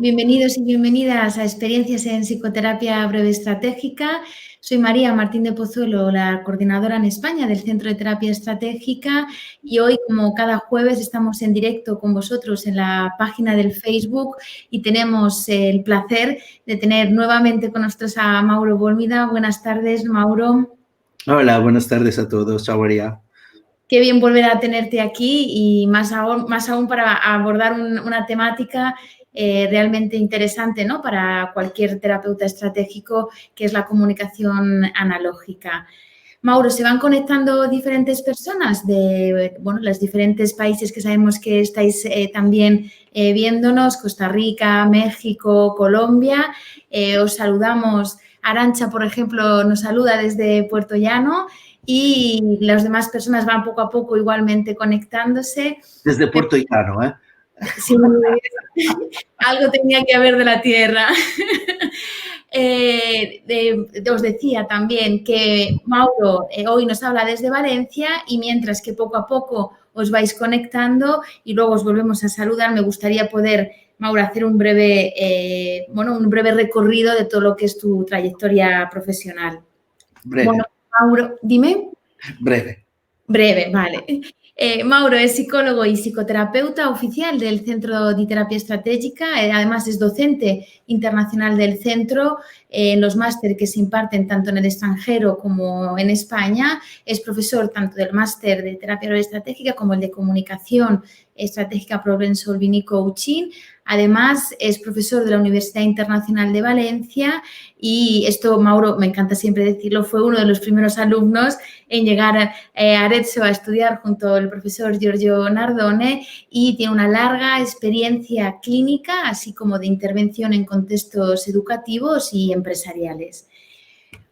Bienvenidos y bienvenidas a Experiencias en Psicoterapia Breve Estratégica. Soy María Martín de Pozuelo, la coordinadora en España del Centro de Terapia Estratégica, y hoy, como cada jueves, estamos en directo con vosotros en la página del Facebook y tenemos el placer de tener nuevamente con nosotros a Mauro Bólmida. Buenas tardes, Mauro. Hola, buenas tardes a todos. Chao, María. Qué bien volver a tenerte aquí y más aún para abordar una temática realmente interesante, ¿no? Para cualquier terapeuta estratégico, que es la comunicación analógica. Mauro, se van conectando diferentes personas de los diferentes países que sabemos que estáis también viéndonos: Costa Rica, México, Colombia. Os saludamos. Arantxa, por ejemplo, nos saluda desde Puerto Llano. Y las demás personas van poco a poco igualmente conectándose. Desde Puerto Llano, ¿eh? Sí, algo tenía que haber de la tierra. Os decía también que Mauro hoy nos habla desde Valencia, y mientras que poco a poco os vais conectando y luego os volvemos a saludar, me gustaría poder, Mauro, hacer un breve recorrido de todo lo que es tu trayectoria profesional. Breve. Bueno, Mauro, dime. Breve. Breve, vale. Mauro es psicólogo y psicoterapeuta oficial del Centro de Terapia Estratégica. Además, es docente internacional del centro en los másteres que se imparten tanto en el extranjero como en España. Es profesor tanto del máster de terapia estratégica como el de comunicación estratégica, problem solving y coaching. Además, es profesor de la Universidad Internacional de Valencia, y esto, Mauro, me encanta siempre decirlo, fue uno de los primeros alumnos en llegar a Arezzo a estudiar junto al profesor Giorgio Nardone, y tiene una larga experiencia clínica, así como de intervención en contextos educativos y empresariales.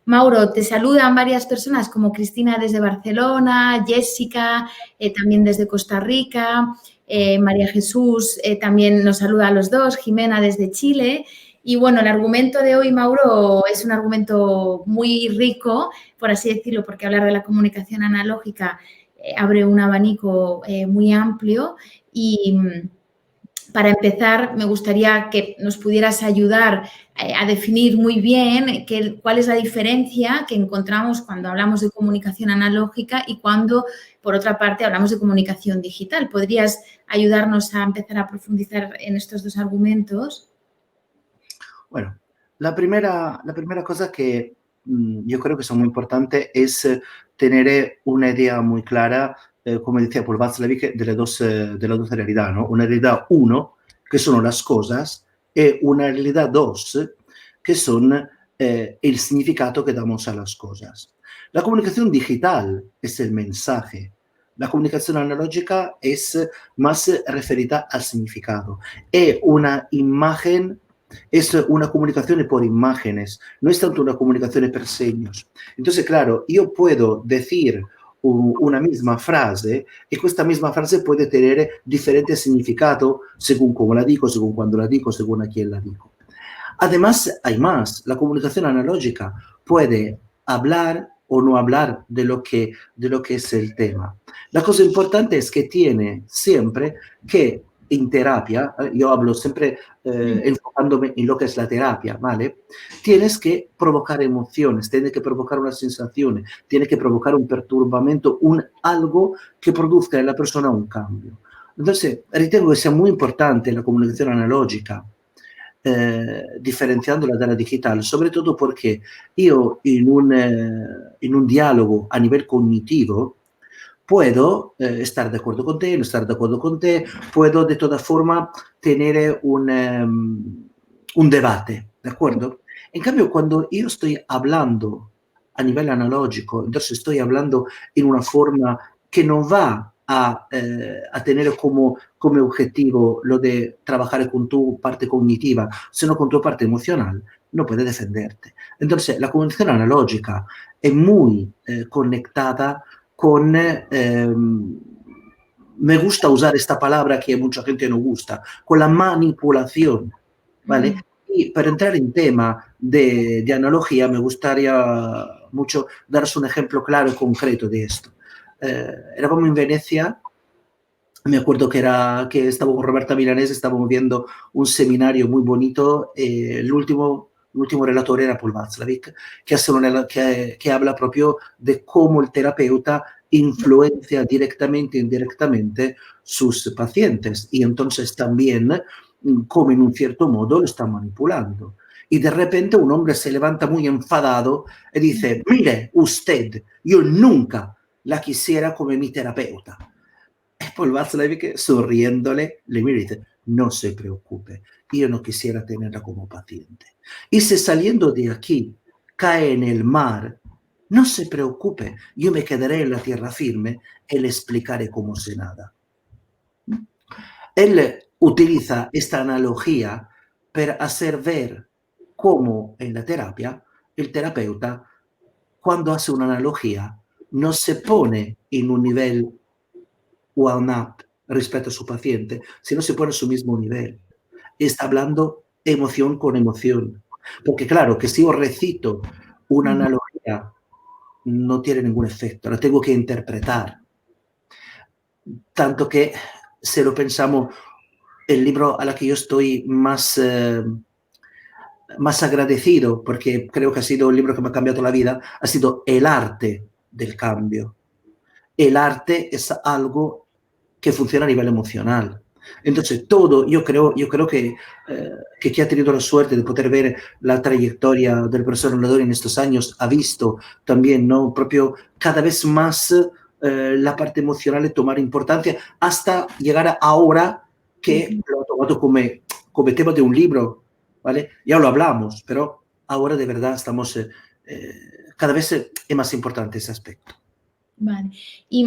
Mauro, te saludan varias personas como Cristina desde Barcelona, Jessica también desde Costa Rica, María Jesús también nos saluda a los dos, Jimena desde Chile. Y bueno, el argumento de hoy, Mauro, es un argumento muy rico, por así decirlo, porque hablar de la comunicación analógica abre un abanico muy amplio. Y para empezar, me gustaría que nos pudieras ayudar a definir muy bien cuál es la diferencia que encontramos cuando hablamos de comunicación analógica y cuando, por otra parte, hablamos de comunicación digital. ¿Podrías ayudarnos a empezar a profundizar en estos dos argumentos? Bueno, la primera cosa que yo creo que es muy importante es tener una idea muy clara, como decía Paul Watzlawick, de las dos realidades, ¿no? Una realidad uno, que son las cosas, y una realidad dos, que son el significado que damos a las cosas. La comunicación digital es el mensaje. La comunicación analógica es más referida al significado. Es una imagen. Es una comunicación por imágenes, no es tanto una comunicación por signos. Entonces, claro, yo puedo decir una misma frase y esta misma frase puede tener diferentes significados según cómo la digo, según cuándo la digo, según a quién la digo. Además, hay más. La comunicación analógica puede hablar o no hablar de lo que es el tema. La cosa importante es que tiene siempre que en terapia, yo hablo siempre enfocándome en lo que es la terapia, ¿vale? Tienes que provocar emociones, tienes que provocar una sensación, tienes que provocar un perturbamiento, algo que produzca en la persona un cambio. Entonces, ritengo que sea muy importante la comunicación analógica, differenziandola dalla digitale, soprattutto perché io in un dialogo a nivel cognitivo puedo estar de acuerdo con te, no estar de acuerdo con te, puedo de toda forma tener un debate, ¿de acuerdo? En cambio, cuando io sto hablando a nivel analogico, entonces estoy hablando en una forma que no va a tener como objetivo lo de trabajar con tu parte cognitiva, sino con tu parte emocional, no puedes defenderte. Entonces, la comunicación analógica es muy conectada con, me gusta usar esta palabra que a mucha gente no gusta, con la manipulación, ¿vale? Y para entrar en tema de analogía, me gustaría mucho daros un ejemplo claro y concreto de esto. Eravamo in Venezia Me acuerdo que estaba con Roberta Milanese, estábamos viendo un seminario muy bonito, l'ultimo relatore era Paul Václavic, que habla proprio de cómo el terapeuta influencia directamente e indirectamente sus pacientes y entonces también como en un cierto modo lo están manipulando. Y de repente un hombre se levanta muy enfadado y dice, mire usted, yo nunca la quisiera como mi terapeuta. E Paul Václavic, sonriéndole, le mira y dice, no se preocupe, yo no quisiera tenerla como paciente. Y si saliendo de aquí cae en el mar, no se preocupe, yo me quedaré en la tierra firme y le explicaré cómo se nada. Él utiliza esta analogía para hacer ver cómo en la terapia el terapeuta, cuando hace una analogía, no se pone en un nivel one-up respecto a su paciente, sino se pone a su mismo nivel. Está hablando emoción con emoción. Porque claro, que si yo recito una analogía, no tiene ningún efecto, la tengo que interpretar. Tanto que, se lo pensamos, el libro a la que yo estoy más agradecido, porque creo que ha sido el libro que me ha cambiado la vida, ha sido El arte del cambio. El arte es algo que funciona a nivel emocional. Entonces, todo, yo creo que quien ha tenido la suerte de poder ver la trayectoria del profesor Oladori en estos años ha visto también, ¿no? Propio cada vez más la parte emocional de tomar importancia hasta llegar a ahora que lo ha tomado como tema de un libro, ¿vale? Ya lo hablamos, pero ahora de verdad estamos, cada vez es más importante ese aspecto. Vale. Y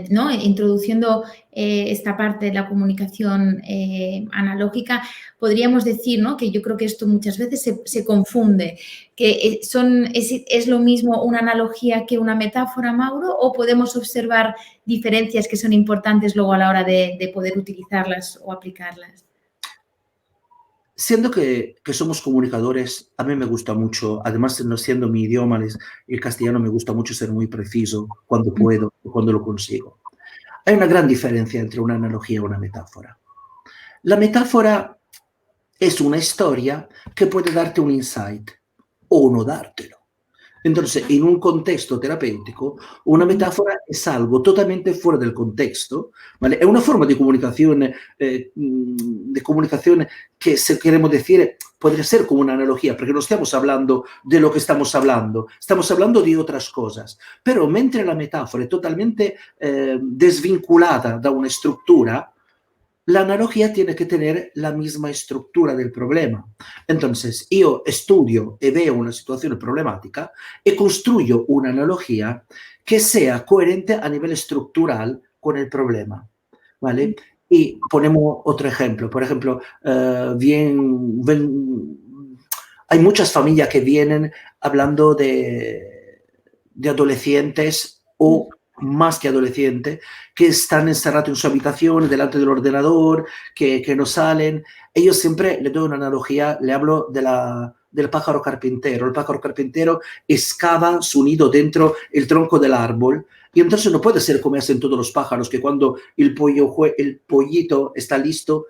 ¿no? Introduciendo esta parte de la comunicación analógica, podríamos decir, ¿no? Que yo creo que esto muchas veces se confunde, que es lo mismo una analogía que una metáfora, Mauro, o podemos observar diferencias que son importantes luego a la hora de poder utilizarlas o aplicarlas. Siendo que somos comunicadores, a mí me gusta mucho, además no siendo mi idioma, el castellano, me gusta mucho ser muy preciso cuando puedo, cuando lo consigo. Hay una gran diferencia entre una analogía y una metáfora. La metáfora es una historia que puede darte un insight o no dártelo. Entonces, en un contexto terapéutico, una metáfora es algo totalmente fuera del contexto, ¿vale? Es una forma de comunicación que, si queremos decir, podría ser como una analogía, porque no estamos hablando de lo que estamos hablando de otras cosas. Pero mentre la metáfora è totalmente desvinculada da una estructura, la analogía tiene que tener la misma estructura del problema. Entonces, yo estudio y veo una situación problemática y construyo una analogía que sea coherente a nivel estructural con el problema, ¿vale? Y ponemos otro ejemplo. Por ejemplo, hay muchas familias que vienen hablando de adolescentes o más que adolescentes, que están encerrados en su habitación, delante del ordenador, que no salen. Ellos siempre, le doy una analogía, le hablo del pájaro carpintero. El pájaro carpintero excava su nido dentro el tronco del árbol y entonces no puede ser como hacen todos los pájaros, que cuando el pollito está listo,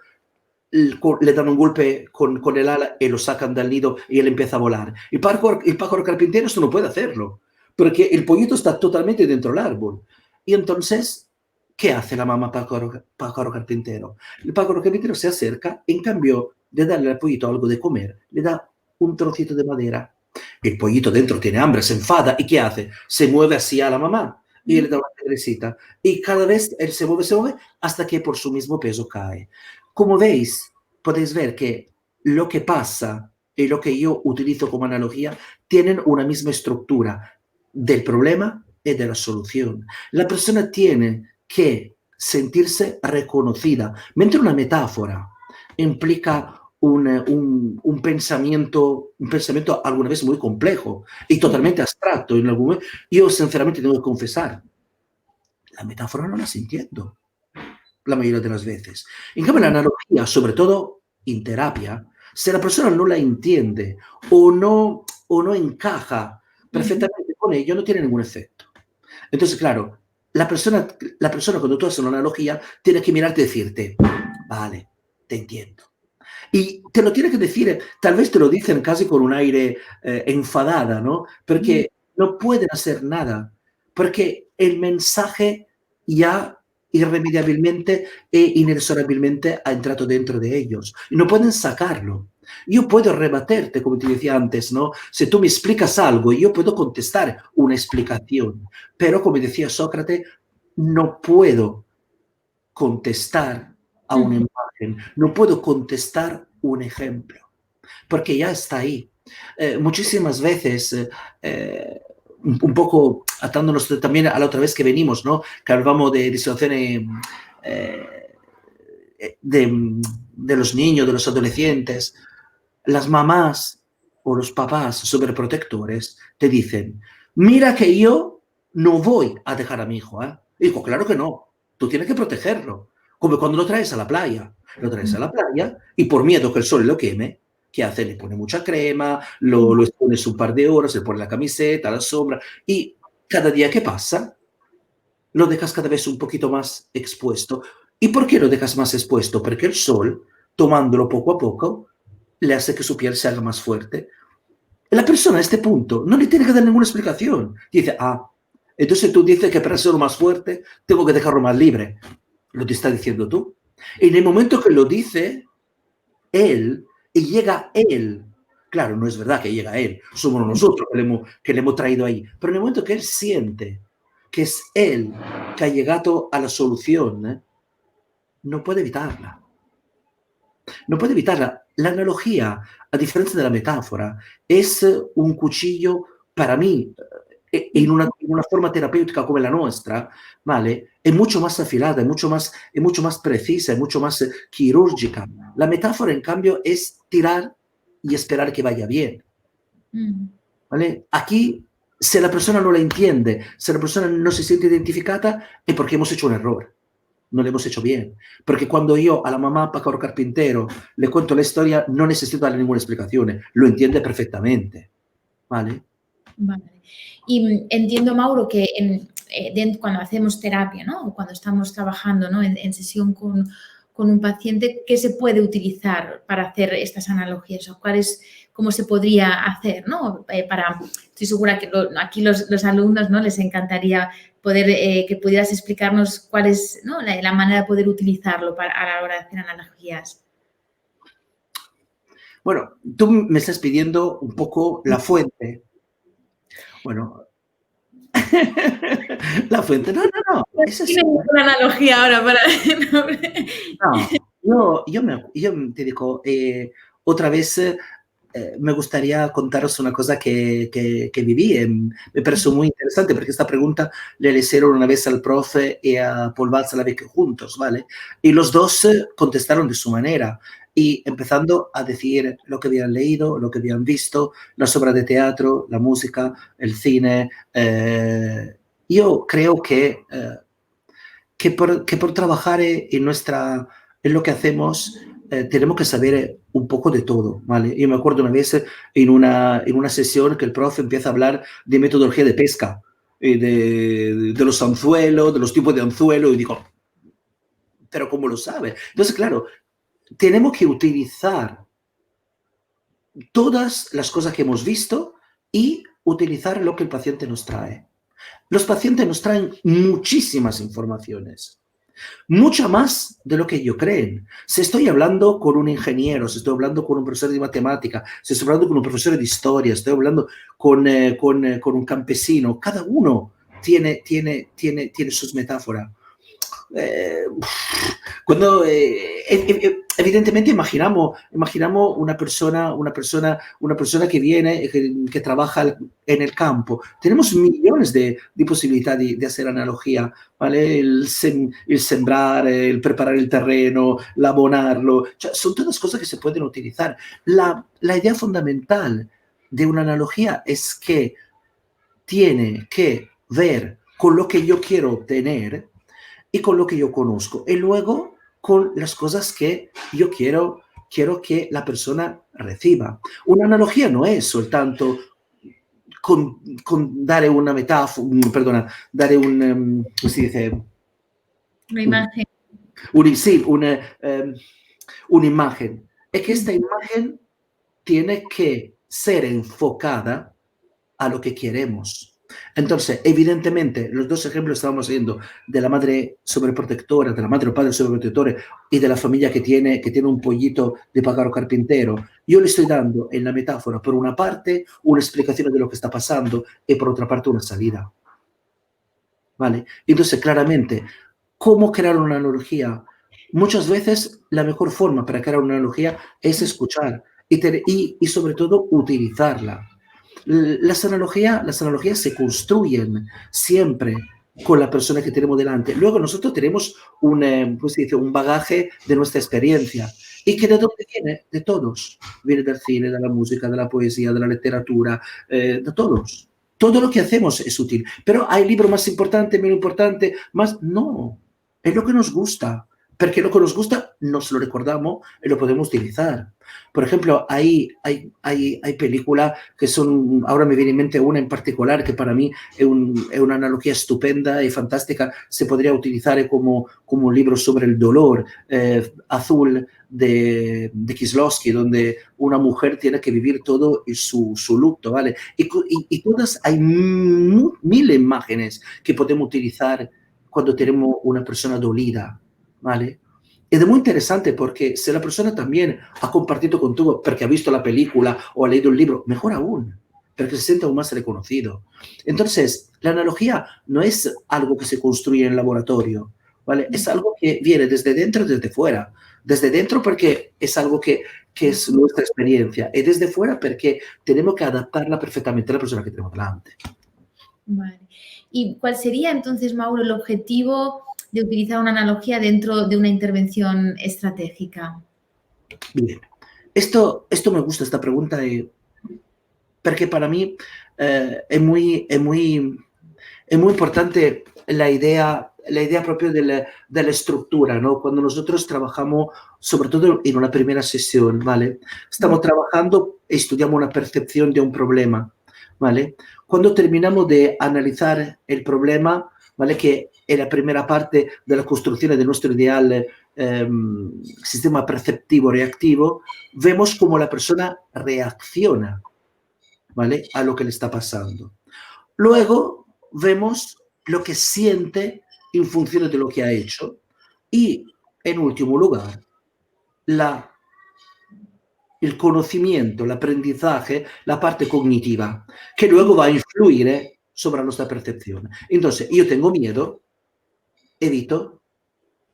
le dan un golpe con el ala y lo sacan del nido y él empieza a volar. El pájaro carpintero esto no puede hacerlo, porque el pollito está totalmente dentro del árbol. Y entonces, ¿qué hace la mamá pájaro carpintero? El pájaro carpintero se acerca, en cambio de darle al pollito algo de comer, le da un trocito de madera. El pollito dentro tiene hambre, se enfada, ¿y qué hace? Se mueve hacia la mamá y le da una piedrecita. Y cada vez él se mueve, hasta que por su mismo peso cae. Como veis, podéis ver que lo que pasa y lo que yo utilizo como analogía tienen una misma estructura del problema y de la solución. La persona tiene que sentirse reconocida, mentre una metáfora implica un pensamiento alguna vez muy complejo y totalmente abstracto. Yo sinceramente tengo que confesar, la metáfora no la entiendo la mayoría de las veces. En cambio, la analogía, sobre todo en terapia, si la persona no la entiende o no encaja perfectamente con ello, no tiene ningún efecto. Entonces, claro, la persona, cuando tú haces una analogía tiene que mirarte y decirte, vale, te entiendo. Y te lo tiene que decir, tal vez te lo dicen casi con un aire enfadada, ¿no? Porque no pueden hacer nada, porque el mensaje ya irremediablemente e inexorablemente ha entrado dentro de ellos y no pueden sacarlo. Yo puedo rebaterte, como te decía antes, ¿no? Si tú me explicas algo, yo puedo contestar una explicación, pero como decía Sócrates, no puedo contestar a una imagen, no puedo contestar un ejemplo, porque ya está ahí. Muchísimas veces, un poco atándonos también a la otra vez que venimos, ¿no? Que hablamos de situaciones de los niños, de los adolescentes, las mamás o los papás sobreprotectores te dicen, mira que yo no voy a dejar a mi hijo, ¿eh? Y digo, claro que no, tú tienes que protegerlo, como cuando lo traes a la playa. Lo traes a la playa y por miedo que el sol lo queme, ¿qué hace? Le pone mucha crema, lo expones un par de horas, le pone la camiseta, la sombra y cada día que pasa lo dejas cada vez un poquito más expuesto. ¿Y por qué lo dejas más expuesto? Porque el sol, tomándolo poco a poco, le hace que su piel se haga más fuerte. La persona a este punto no le tiene que dar ninguna explicación. Dice, entonces tú dices que para ser más fuerte tengo que dejarlo más libre. Lo te está diciendo tú. Y en el momento que lo dice él y llega él, claro, no es verdad que llega él, somos nosotros que le hemos traído ahí, pero en el momento que él siente que es él que ha llegado a la solución, no puede evitarla. No puede evitarla. La analogía, a diferencia de la metáfora, es un cuchillo para mí, en una forma terapéutica como la nuestra, ¿vale? Es mucho más afilada, es mucho más precisa, es mucho más quirúrgica. La metáfora, en cambio, es tirar y esperar que vaya bien, ¿vale? Aquí, si la persona no la entiende, si la persona no se siente identificada, es porque hemos hecho un error. No lo hemos hecho bien. Porque cuando yo a la mamá Pájaro Carpintero le cuento la historia, no necesito darle ninguna explicación. Lo entiende perfectamente. ¿Vale? Vale. Y entiendo, Mauro, que cuando hacemos terapia, ¿no? O cuando estamos trabajando, ¿no? en sesión con un paciente, ¿qué se puede utilizar para hacer estas analogías? ¿O cómo se podría hacer, ¿no? Estoy segura que aquí los alumnos, ¿no? Les encantaría poder que pudieras explicarnos cuál es, ¿no? la manera de poder utilizarlo a la hora de hacer analogías. Bueno, tú me estás pidiendo un poco la fuente. Bueno, la fuente, no. Es así. Una analogía ahora para... No, yo te digo, otra vez me gustaría contaros una cosa que viví. Me pareció muy interesante porque esta pregunta le hicieron una vez al profe y a Paul Václavic juntos, ¿vale? Y los dos contestaron de su manera y empezando a decir lo que habían leído, lo que habían visto, las obras de teatro, la música, el cine. Yo creo que por trabajar en lo que hacemos, tenemos que saber un poco de todo, ¿vale? Yo me acuerdo una vez en una sesión que el profe empieza a hablar de metodología de pesca, de los anzuelos, de los tipos de anzuelos, y digo, ¿pero cómo lo sabe? Entonces, claro, tenemos que utilizar todas las cosas que hemos visto y utilizar lo que el paciente nos trae. Los pacientes nos traen muchísimas informaciones, mucha más de lo que ellos creen. Si estoy hablando con un ingeniero, si estoy hablando con un profesor de matemática, si estoy hablando con un profesor de historia, estoy hablando con un campesino, cada uno tiene sus metáforas. Cuando evidentemente imaginamos una persona que viene, que trabaja en el campo. Tenemos millones de posibilidades de hacer analogía, ¿vale? El sembrar, el preparar el terreno, el abonarlo, son todas cosas que se pueden utilizar. La idea fundamental de una analogía es que tiene que ver con lo que yo quiero obtener y con lo que yo conozco, y luego con las cosas que yo quiero que la persona reciba. Una analogía no es soltanto con dare una metafora, perdona, dare un, come si dice? Una imagen. Sí, una imagen. Es que esta imagen tiene que ser enfocada a lo que queremos. Entonces, evidentemente, los dos ejemplos estábamos viendo de la madre sobreprotectora, de la madre o padre sobreprotectore y de la familia que tiene un pollito de pájaro carpintero. Yo le estoy dando en la metáfora, por una parte, una explicación de lo que está pasando y por otra parte, una salida. ¿Vale? Entonces, claramente, ¿cómo crear una analogía? Muchas veces la mejor forma para crear una analogía es escuchar y sobre todo utilizarla. Las analogías se construyen siempre con la persona que tenemos delante. Luego nosotros tenemos ¿cómo se dice? Un bagaje de nuestra experiencia. ¿Y que de dónde viene? De todos. Viene del cine, de la música, de la poesía, de la literatura, de todos. Todo lo que hacemos es útil. Pero hay libros más importantes, menos importantes, más... No, es lo que nos gusta. Porque lo que nos gusta nos lo recordamos y lo podemos utilizar. Por ejemplo, hay películas que son, ahora me viene en mente una en particular que para mí es una analogía estupenda y fantástica, se podría utilizar como un libro sobre el dolor, Azul de Kieslowski, donde una mujer tiene que vivir todo su luto, ¿vale? Y todas, hay mil imágenes que podemos utilizar cuando tenemos una persona dolida, ¿vale? Ed è molto interessante perché se la persona también ha compartido contigo perché ha visto la película o ha leído el libro, mejor aún, porque se siente aún más reconocido. Entonces, la analogía no es algo que se construye en el laboratorio, ¿vale? Es algo que viene desde dentro y desde fuera. Desde dentro porque es algo que es nuestra experiencia y desde fuera porque tenemos que adaptarla perfectamente a la persona que tenemos delante. Vale. ¿Y cuál sería entonces, Mauro, el objetivo de utilizar una analogía dentro de una intervención estratégica? Bien, esto me gusta, esta pregunta, perché para mí è muy importante la idea proprio della struttura, ¿no? Cuando nosotros trabajamos, sobre todo en una primera sesión, ¿vale? Estamos trabajando e studiamo una percepción de un problema, ¿vale? Cuando terminamos de analizar el problema, ¿vale? Que è la primera parte della costruzione del nostro ideal sistema perceptivo reactivo, vemos cómo la persona reacciona, ¿vale? A lo que le está pasando. Luego vemos lo que siente en función de lo que ha hecho y, en último lugar, el conocimiento, el aprendizaje, la parte cognitiva, que luego va a influir sobre nuestra percepción. Entonces, yo tengo miedo, evito,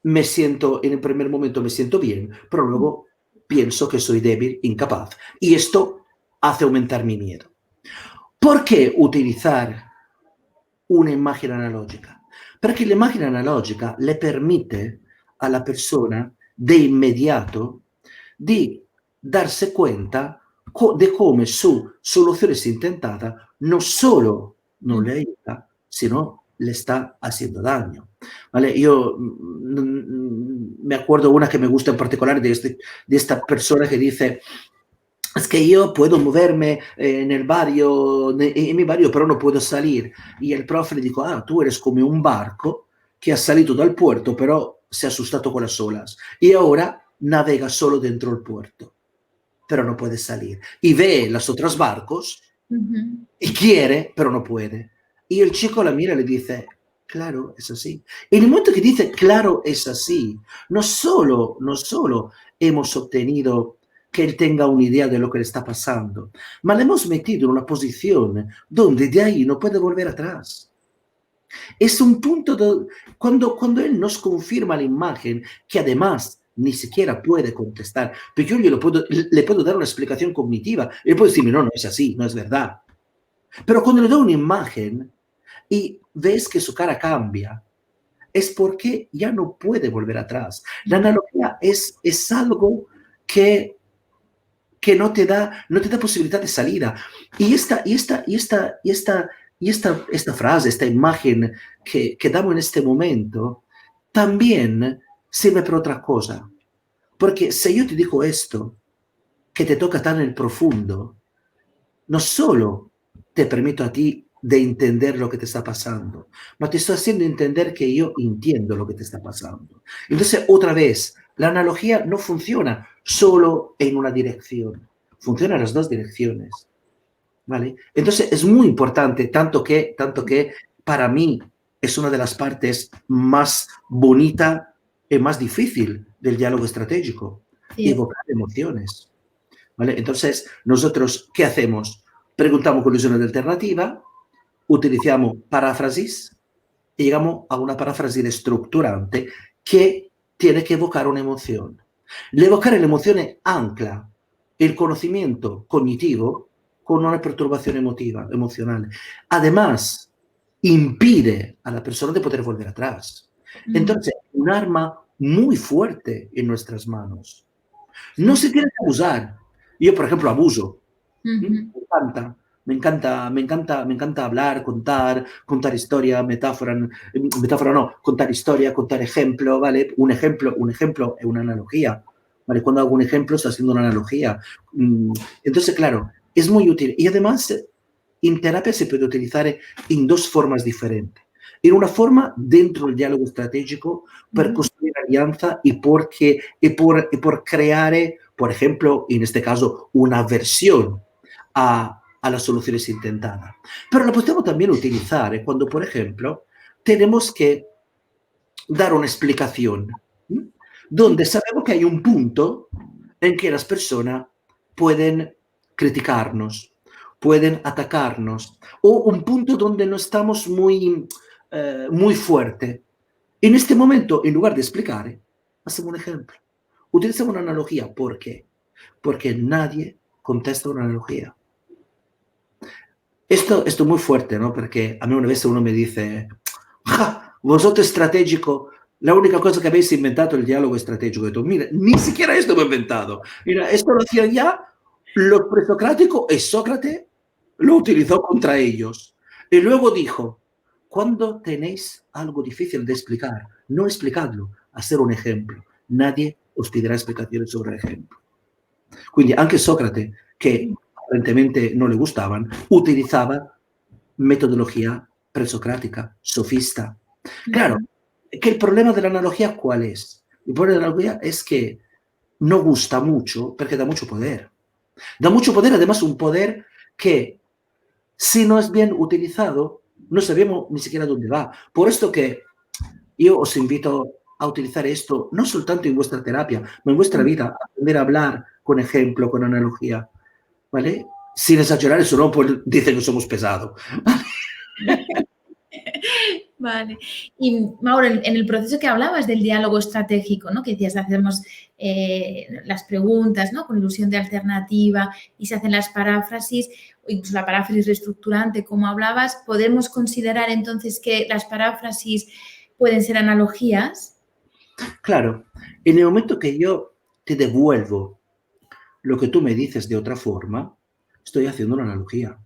me siento, en el primer momento me siento bien, pero luego pienso que soy débil, incapaz. Y esto hace aumentar mi miedo. ¿Por qué utilizar una imagen analógica? Perché l'immagine analogica le permette alla persona de inmediato di darse cuenta de come su soluciones intentadas no solo non le aiuta, sino le está haciendo daño. ¿Vale? Yo me acuerdo una que me gusta en particular de esta persona que dice: es que yo puedo moverme en el barrio, en mi barrio, pero no puedo salir. Y el profe le dijo: ah, tú eres como un barco que ha salido dal puerto, pero se ha asustato con las olas. Y ahora navega solo dentro del puerto, pero no puede salir. Y ve los otros barcos y quiere, pero no puede. Y el chico la mira y le dice: claro, es así. En el momento que dice claro, es así, no solo hemos obtenido que él tenga una idea de lo que le está pasando, ma le hemos metido en una posición donde de ahí no puede volver atrás. Es un punto cuando él nos confirma la imagen, que además ni siquiera puede contestar, porque yo le puedo dar una explicación cognitiva, y él puede decirme: no, no es así, no es verdad. Pero cuando le doy una imagen y ves que su cara cambia, es porque ya no puede volver atrás. La analogía es algo que no te da posibilidad de salida. Y esta frase, esta imagen que damos en este momento, también sirve para otra cosa. Porque si yo te digo esto, que te toca tan en el profundo, no solo te permito a ti de entender lo que te está pasando, pero te estoy haciendo entender que yo entiendo lo que te está pasando. Entonces, otra vez, la analogía no funciona solo en una dirección, funciona en las dos direcciones, ¿vale? Entonces, es muy importante, tanto que para mí es una de las partes más bonita y más difícil del diálogo estratégico, Cierto. evocar emociones. ¿Vale? Entonces, nosotros, ¿qué hacemos? Preguntamos conclusiones de alternativa, utilizamos paráfrasis y llegamos a una paráfrasis estructurante que tiene que evocar una emoción. L'evocare l'emozione ancla el conocimiento cognitivo con una perturbación emotiva, emocional. Además, impide a la persona de poder volver atrás. Entonces, un arma muy fuerte en nuestras manos. No se tiene que abusar. Yo, por ejemplo, abuso. Me encanta hablar, contar historia, metáfora no, contar historia, contar ejemplo, ¿vale? Un ejemplo es una analogía, ¿vale? Cuando hago un ejemplo, estoy haciendo una analogía. Entonces, claro, es muy útil. Y además, en terapia se puede utilizar en dos formas diferentes. En una forma, dentro del diálogo estratégico, per construir alianza y por crear, por ejemplo, en este caso, una versión a las soluciones intentadas. Pero lo podemos también utilizar cuando, por ejemplo, tenemos que dar una explicación, donde sabemos que hay un punto en que las personas pueden criticarnos, pueden atacarnos, o un punto donde no estamos muy fuerte. En este momento, en lugar de explicar, hacemos un ejemplo. Utilizamos una analogía. ¿Por qué? Porque nadie contesta una analogía. Esto es muy fuerte, ¿no? Porque a mí una vez uno me dice, ¡ja! Vosotros estratégico, la única cosa que habéis inventado es el diálogo estratégico. Y tú, mira, ni siquiera esto lo he inventado. Mira, esto lo hacían ya los presocráticos y Sócrates lo utilizó contra ellos. Y luego dijo, cuando tenéis algo difícil de explicar, no explicadlo, hacer un ejemplo. Nadie os pedirá explicaciones sobre el ejemplo. Quindi anche Sócrates, che apparentemente non le gustaban, utilizaba metodología presocrática, sofista. Claro, que el problema de la analogía, ¿cuál es? El problema de la analogía es que no gusta mucho porque da mucho poder. Da mucho poder, además un poder que si no es bien utilizado, no sabemos ni siquiera dónde va. Por esto que yo os invito a utilizar esto, no soltanto en vuestra terapia, ma en vuestra vida, aprender a hablar con ejemplo, con analogía, ¿vale? Sin exagerar, eso no, pues dicen que somos pesados. Vale. Y Mauro, en el proceso que hablabas del diálogo estratégico, ¿no? Que decías, hacemos las preguntas, ¿no? Con ilusión de alternativa y se hacen las paráfrasis, o incluso la paráfrasis reestructurante, como hablabas, ¿podemos considerar entonces que las paráfrasis pueden ser analogías? Claro, en el momento que yo te devuelvo lo que tú me dices de otra forma, estoy haciendo una analogía.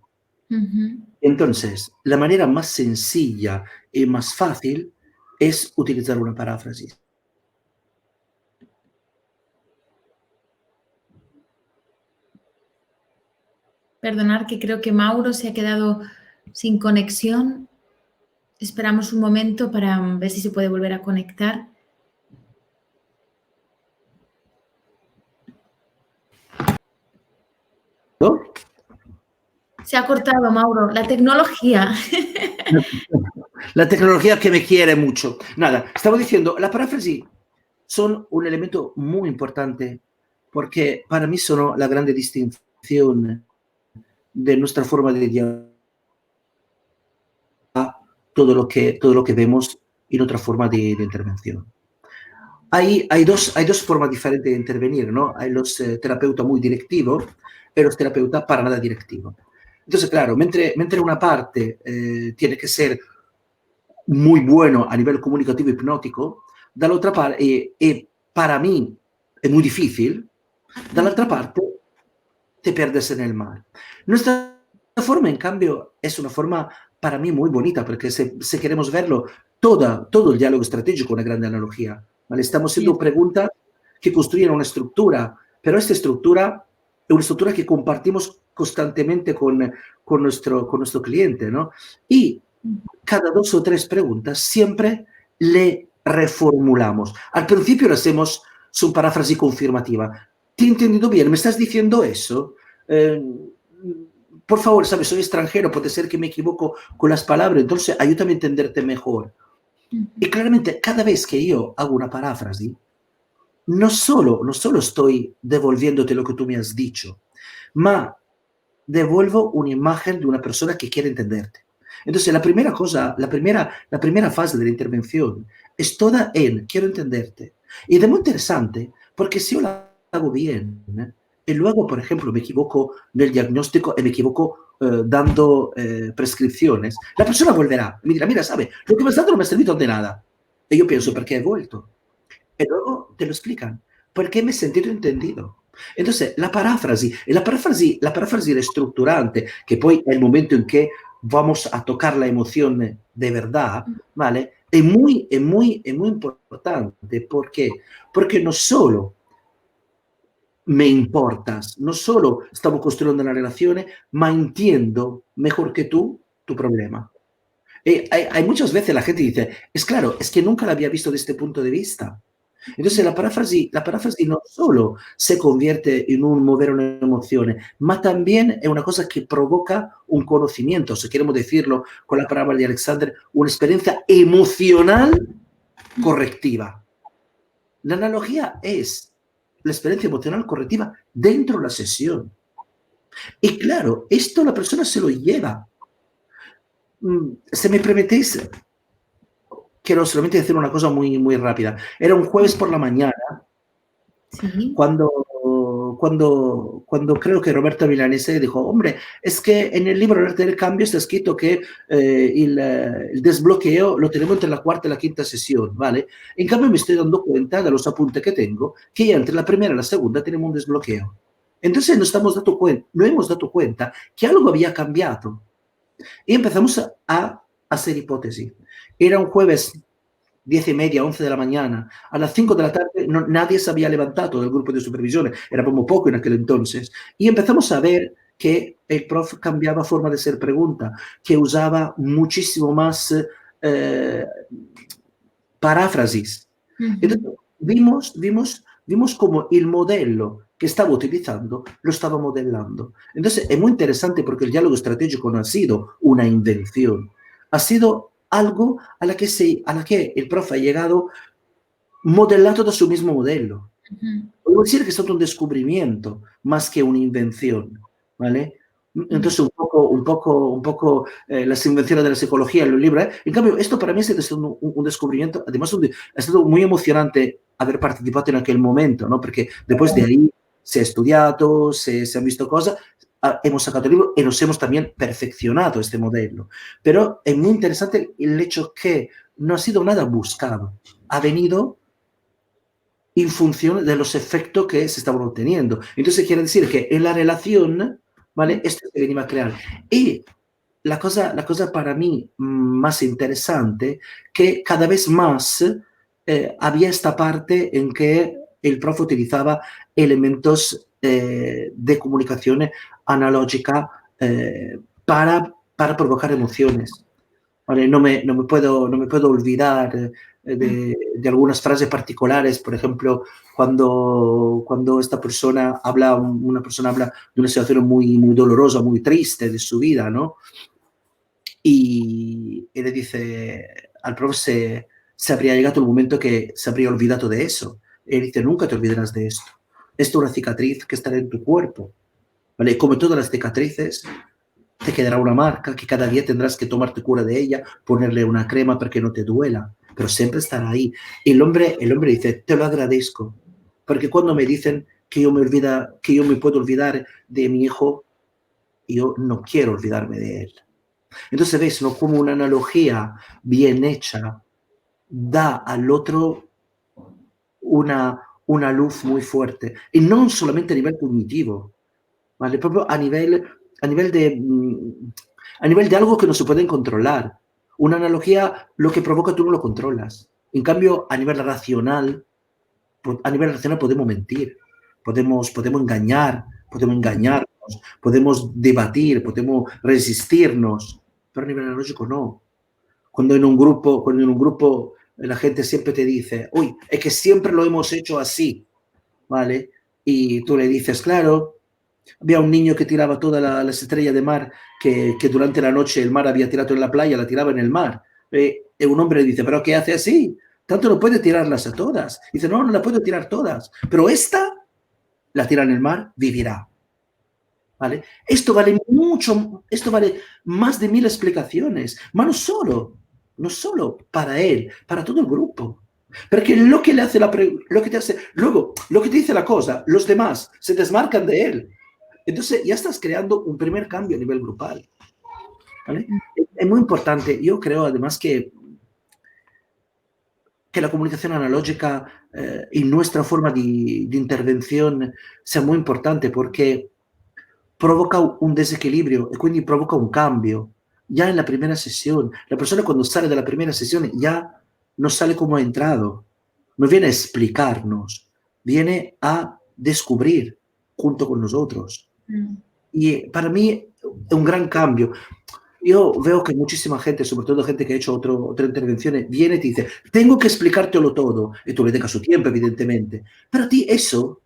Entonces, la manera más sencilla y más fácil es utilizar una paráfrasis. Perdonar que creo que Mauro se ha quedado sin conexión. Esperamos un momento para ver si se puede volver a conectar. ¿No? Se ha cortado, Mauro. La tecnología. La tecnología que me quiere mucho. Nada, estaba diciendo, la paráfrasis son un elemento muy importante porque para mí son la grande distinción de nuestra forma de dialogar, todo lo que vemos en otra forma de intervención. Hay dos formas diferentes de intervenir, ¿no? Hay los terapeutas muy directivos y los terapeutas para nada directivos. Entonces, claro, mentre una parte tiene que ser muy bueno a nivel comunicativo hipnótico, dall'altra parte, e para mí es muy difícil, dall'altra parte te pierdes en el mar. Nuestra forma, en cambio, es una forma para mí muy bonita, porque si queremos verlo, todo el diálogo estratégico es una grande analogía. ¿Vale? Estamos haciendo preguntas que construyen una estructura, pero esta estructura es una estructura que compartimos constantemente con nuestro cliente, ¿no? Y cada 2 o 3 preguntas siempre le reformulamos. Al principio le hacemos su paráfrasis confirmativa. ¿Te he entendido bien? ¿Me estás diciendo eso? Por favor, sabes, soy extranjero, puede ser que me equivoco con las palabras, entonces ayúdame a entenderte mejor. Y claramente, cada vez que yo hago una paráfrasis, no solo estoy devolviéndote lo que tú me has dicho, ma devuelvo una imagen de una persona que quiere entenderte. Entonces, la primera cosa, la primera fase de la intervención es toda en quiero entenderte. Y es muy interesante porque si yo la hago bien, y luego, por ejemplo, me equivoco nel diagnóstico y me equivoco dando prescripciones, la persona volverá y me dirá, mira, sabe, lo que me has dado no me ha servido de nada. Y yo pienso, ¿por qué he vuelto? Y luego te lo explican, porque me he sentido entendido. Entonces, la paráfrasis reestructurante, que poi è il momento in che vamos a tocar la emoción de verdad, ¿vale? Es muy importante. ¿Por qué? Porque no solo me importas, no solo estamos construyendo una relación, ma entiendo mejor que tú tu problema. Hay muchas veces la gente dice, es claro, es que nunca la había visto desde este punto de vista. Entonces la paráfrasis no solo se convierte en un mover una emoción, ma también es una cosa que provoca un conocimiento, si queremos decirlo con la palabra de Alexander, una experiencia emocional correctiva. La analogía es la experiencia emocional correctiva dentro de la sesión. Y claro, esto la persona se lo lleva. Si me permitís, quiero solamente decir una cosa muy, muy rápida. Era un jueves por la mañana, Sí. cuando creo que Roberto Milanese dijo, hombre, es que en el libro Arte del Cambio está escrito que el desbloqueo lo tenemos entre la cuarta y la quinta sesión, ¿vale? En cambio me estoy dando cuenta de los apuntes que tengo que ya entre la primera y la segunda tenemos un desbloqueo. Entonces nos hemos dado cuenta que algo había cambiado. Y empezamos a hacer hipótesis. Era un jueves 10:30, 11 de la mañana. A las 5 de la tarde nadie se había levantado del grupo de supervisión, era como poco en aquel entonces. Y empezamos a ver que el prof cambiaba forma de hacer pregunta, que usaba muchísimo más paráfrasis. Entonces, vimos como el modelo que estaba utilizando lo estaba modelando. Entonces, es muy interesante porque el diálogo estratégico no ha sido una invención, ha sido algo a la que el profe ha llegado modelado da su mismo modelo. Puedo decir que è stato un descubrimiento más que una invención, ¿vale? Entonces, un poco las invenciones de la psicología en los libros. En cambio, esto para mí ha sido un descubrimiento. Además, ha sido muy emocionante haber participado en aquel momento, ¿no? Porque después de ahí se ha estudiado, se han visto cosas, hemos sacado el libro y nos hemos también perfeccionado este modelo. Pero es muy interesante el hecho que no ha sido nada buscado, ha venido en función de los efectos que se estaban obteniendo. Entonces quiere decir que en la relación, ¿vale? Esto se venía a crear. Y la cosa para mí más interesante, que cada vez más había esta parte en que el profe utilizaba elementos de comunicación analógica para provocar emociones. ¿Vale? No me puedo olvidar de algunas frases particulares, por ejemplo, cuando esta persona una persona habla de una situación muy, muy dolorosa, muy triste de su vida, ¿no? Y le dice al profe se habría llegado el momento que se habría olvidado de eso. Y él dice, nunca te olvidarás de esto. Esto es una cicatriz que estará en tu cuerpo. ¿Vale? Como todas las cicatrices, te quedará una marca que cada día tendrás que tomarte cura de ella, ponerle una crema para que no te duela, pero siempre estará ahí. El hombre dice, te lo agradezco, porque cuando me dicen que yo me puedo olvidar de mi hijo, yo no quiero olvidarme de él. Entonces, ves, ¿no? Como una analogía bien hecha da al otro una luz muy fuerte, y no solamente a nivel cognitivo, ¿vale? Proprio a nivel de algo que no se pueden controlar. Una analogía, lo que provoca tú no lo controlas. En cambio, a nivel racional podemos mentir, podemos engañar, podemos debatir, podemos resistirnos, pero a nivel analógico no. Cuando en un grupo la gente siempre te dice, uy, es que siempre lo hemos hecho así, ¿vale? Y tú le dices, claro, había un niño que tiraba todas las estrellas de mar que durante la noche el mar había tirado en la playa, la tiraba en el mar. Y un hombre le dice, ¿pero qué hace así? Tanto no puede tirarlas a todas. Dice, no, no la puedo tirar todas, pero esta la tira en el mar, vivirá. ¿Vale? Esto vale mucho, esto vale más de 1000 explicaciones, ma no solo para él, para todo el grupo. Perché lo che, le hace lo que te hace, luego, lo que te dice la cosa, los demás se desmarcan de él. Entonces ya estás creando un primer cambio a nivel grupal. ¿Vale? Es muy importante. Yo creo además que la comunicación analógica y nuestra forma di intervención sea muy importante porque provoca un desequilibrio e quindi provoca un cambio. Ya en la primera sesión, la persona cuando sale de la primera sesión ya no sale como ha entrado, no viene a explicarnos, viene a descubrir junto con nosotros. Y para mí es un gran cambio. Yo veo que muchísima gente, sobre todo gente que ha hecho otra intervención, viene y te dice, tengo que explicártelo todo, y tú le dedicas su tiempo, evidentemente, pero a ti eso,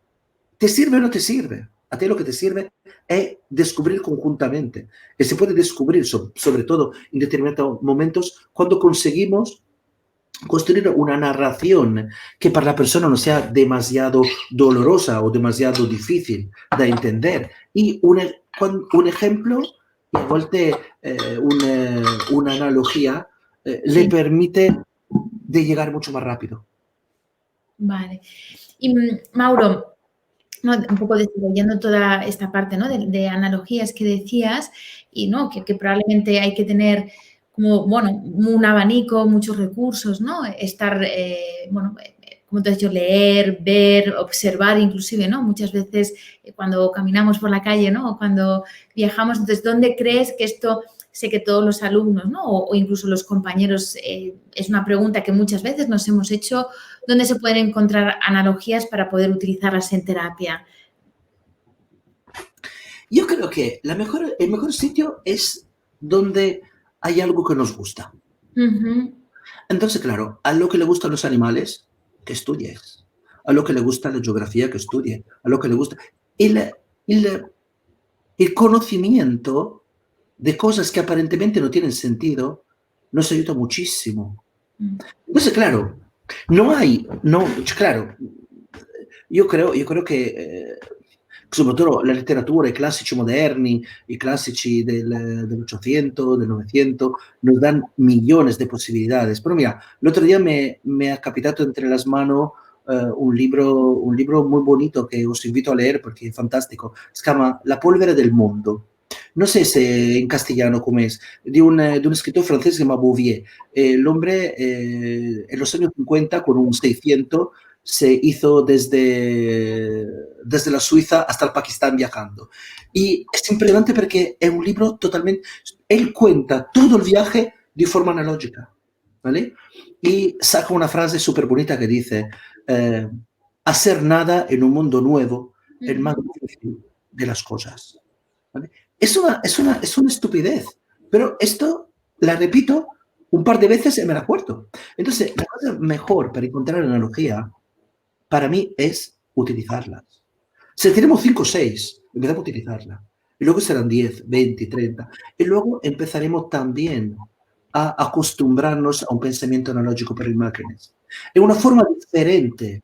¿te sirve o no te sirve? A ti lo que te sirve es descubrir conjuntamente. Y se puede descubrir, sobre todo en determinados momentos, cuando conseguimos construir una narración que para la persona no sea demasiado dolorosa o demasiado difícil de entender. Y un ejemplo, y a volte una analogía, le permite de llegar mucho más rápido. Vale. Y Mauro, ¿no? Un poco desarrollando toda esta parte, ¿no? de analogías que decías y ¿no? que probablemente hay que tener como, bueno, un abanico, muchos recursos, ¿no? Estar, bueno, como te he dicho, leer, ver, observar inclusive, ¿no? Muchas veces cuando caminamos por la calle, ¿no? O cuando viajamos, entonces, ¿dónde crees que esto... Sé que todos los alumnos, ¿no? O incluso los compañeros, es una pregunta que muchas veces nos hemos hecho, ¿dónde se pueden encontrar analogías para poder utilizarlas en terapia? Yo creo que el mejor sitio es donde hay algo que nos gusta. Entonces, claro, a lo que le gustan los animales, que estudies. A lo que le gusta la geografía, que estudie. A lo que le gusta... El conocimiento de cosas que aparentemente no tienen sentido nos ayuda muchísimo. Entonces, claro, claro, io creo che soprattutto la letteratura, i classici moderni, i classici dell'Ottocento, del Novecento, nos dan millones de posibilidades. Pero mira, el otro día me ha capitato entre las manos un libro muy bonito que os invito a leer porque es fantástico. Si llama La polvere del mondo. No sé si en castellano cómo es, de un escritor francés que se llama Bouvier. El hombre en los años 50 con un 600 se hizo desde la Suiza hasta el Pakistán viajando. Y es impresionante porque es un libro totalmente... Él cuenta todo el viaje de forma analógica, ¿vale? Y saca una frase súper bonita que dice, hacer nada en un mundo nuevo es el más difícil de las cosas. ¿Vale? Es una estupidez, pero esto la repito un par de veces y me la acuerdo. Entonces, la cosa mejor para encontrar analogía para mí es utilizarlas. Si tenemos 5 o 6, empezamos a utilizarlas. Y luego serán 10, 20, 30. Y luego empezaremos también a acostumbrarnos a un pensamiento analógico por imágenes. Es una forma diferente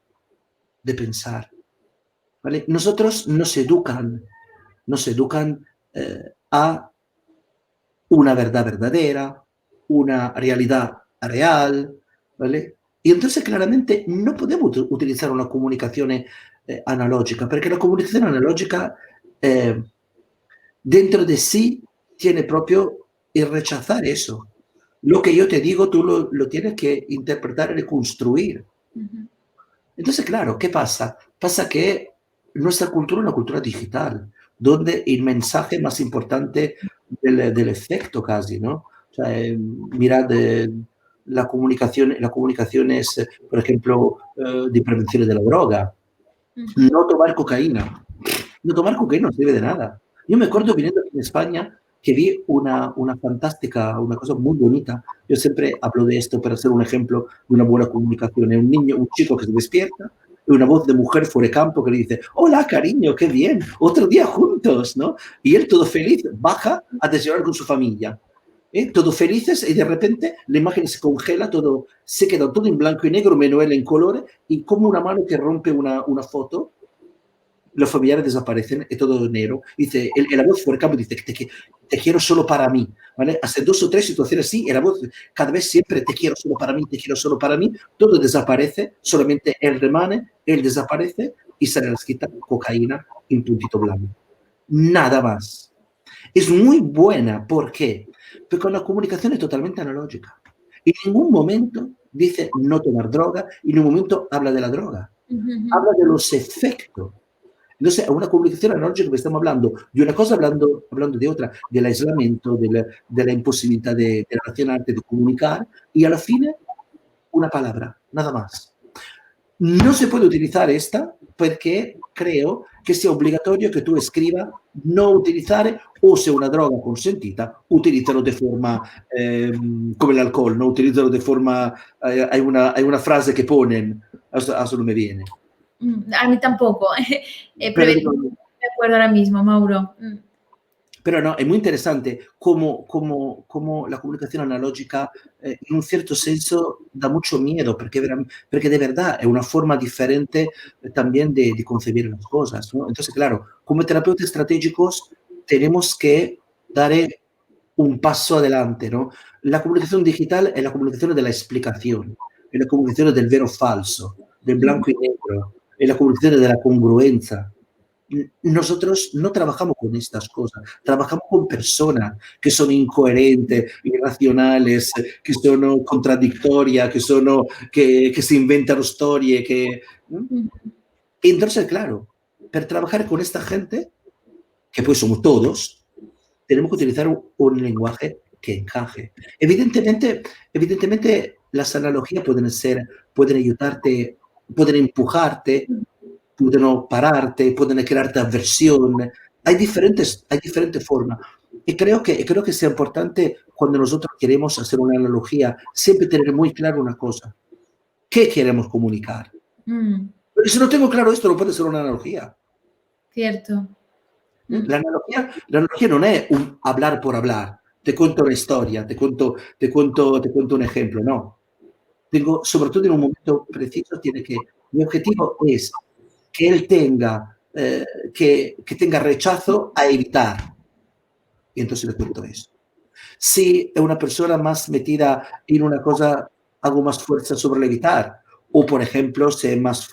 de pensar. ¿Vale? Nosotros nos educan a una verdad verdadera, una realidad real, ¿vale? Y entonces claramente no podemos utilizar una comunicación analógica, porque la comunicación analógica dentro de sí tiene propio el rechazar eso. Lo que yo te digo, tú lo tienes que interpretar y construir. Entonces, claro, ¿qué pasa? Pasa que nuestra cultura es una cultura digital, donde el mensaje más importante del efecto casi, ¿no? O sea, mirad, la comunicación es, por ejemplo, de prevención de la droga. No tomar cocaína. No tomar cocaína no sirve de nada. Yo me acuerdo viniendo aquí en España que vi una fantástica, una cosa muy bonita. Yo siempre hablo de esto para hacer un ejemplo de una buena comunicación. Es un niño, un chico que se despierta y una voz de mujer fuera de campo que le dice, hola, cariño, qué bien, otro día juntos, ¿no? Y él todo feliz baja a desayunar con su familia. Todos felices y de repente la imagen se congela, todo, se queda todo en blanco y negro, menos él en colores y como una mano que rompe una foto, los familiares desaparecen, es todo negro. Dice, la voz fuera de campo dice, te quiero solo para mí, ¿vale? Hace 2 o 3 situaciones así, y la voz cada vez siempre, te quiero solo para mí, te quiero solo para mí, todo desaparece, solamente él remane, él desaparece y sale a la esquina cocaína en puntito blanco. Nada más. Es muy buena, ¿por qué? Porque la comunicación es totalmente analógica. En ningún momento dice no tomar droga, y en ningún momento habla de la droga. Habla de los efectos. Entonces, a una comunicación analógica que estamos hablando de una cosa, hablando de otra, del aislamiento, de la imposibilidad de relacionarte, de comunicar, y a la fin una palabra, nada más. No se puede utilizar esta perché creo che sia obbligatorio che tu scriva no utilizzare o se una droga consentita, utilizzalo di forma come l'alcol, no? Utilizzalo di forma, hay una frase che ponen, adesso non mi viene. A mí tampoco. Pero, De acuerdo ahora mismo, Mauro. Pero no, es muy interesante cómo la comunicación analógica en un cierto senso da mucho miedo, porque de verdad es una forma diferente también de concebir las cosas, ¿no? Entonces, claro, como terapeutas estratégicos tenemos que dar un paso adelante, ¿no? La comunicación digital es la comunicación de la explicación, es la comunicación del vero falso, del blanco y negro, es la comunicación de la congruencia. Nosotros no trabajamos con estas cosas, trabajamos con personas que son incoherentes, irracionales, que son contraddittorias, que se inventano storie, Entonces, claro, para trabajar con esta gente, que pues somos todos, tenemos que utilizar un lenguaje que encaje. Evidentemente las analogías pueden ayudarte, pueden empujarte, pueden pararte, pueden crearte aversión. Hay diferentes formas. Y creo que sea importante cuando nosotros queremos hacer una analogía, siempre tener muy claro una cosa. ¿Qué queremos comunicar? Porque si no tengo claro esto, no puede ser una analogía. Cierto. La analogía no es un hablar por hablar. Te cuento una historia, te cuento un ejemplo, no. Sobre todo en un momento preciso, mi objetivo es que él tenga, que tenga rechazo a evitar. Y entonces le cuento eso. Si es una persona más metida en una cosa, hago más fuerza sobre el evitar. O, por ejemplo, sé más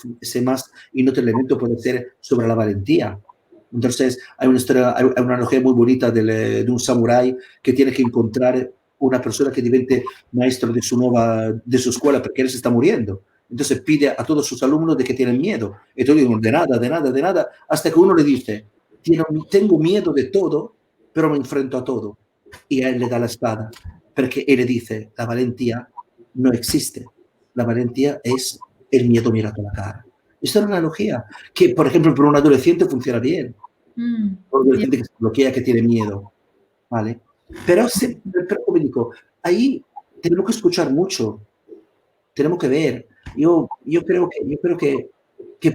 en otro elemento puede ser sobre la valentía. Entonces, hay una analogía muy bonita de un samurái que tiene que encontrar una persona que divente maestro de su escuela porque él se está muriendo. Entonces pide a todos sus alumnos de que tienen miedo. Y todos dicen, de nada, hasta que uno le dice, tengo miedo de todo, pero me enfrento a todo. Y a él le da la espada, porque él le dice, la valentía no existe. La valentía es el miedo mirado a la cara. Esta es una analogía que, por ejemplo, para un adolescente funciona bien. Un adolescente que se bloquea, que tiene miedo, ¿vale? Pero como digo, ahí tenemos que escuchar mucho, tenemos que ver. Yo creo que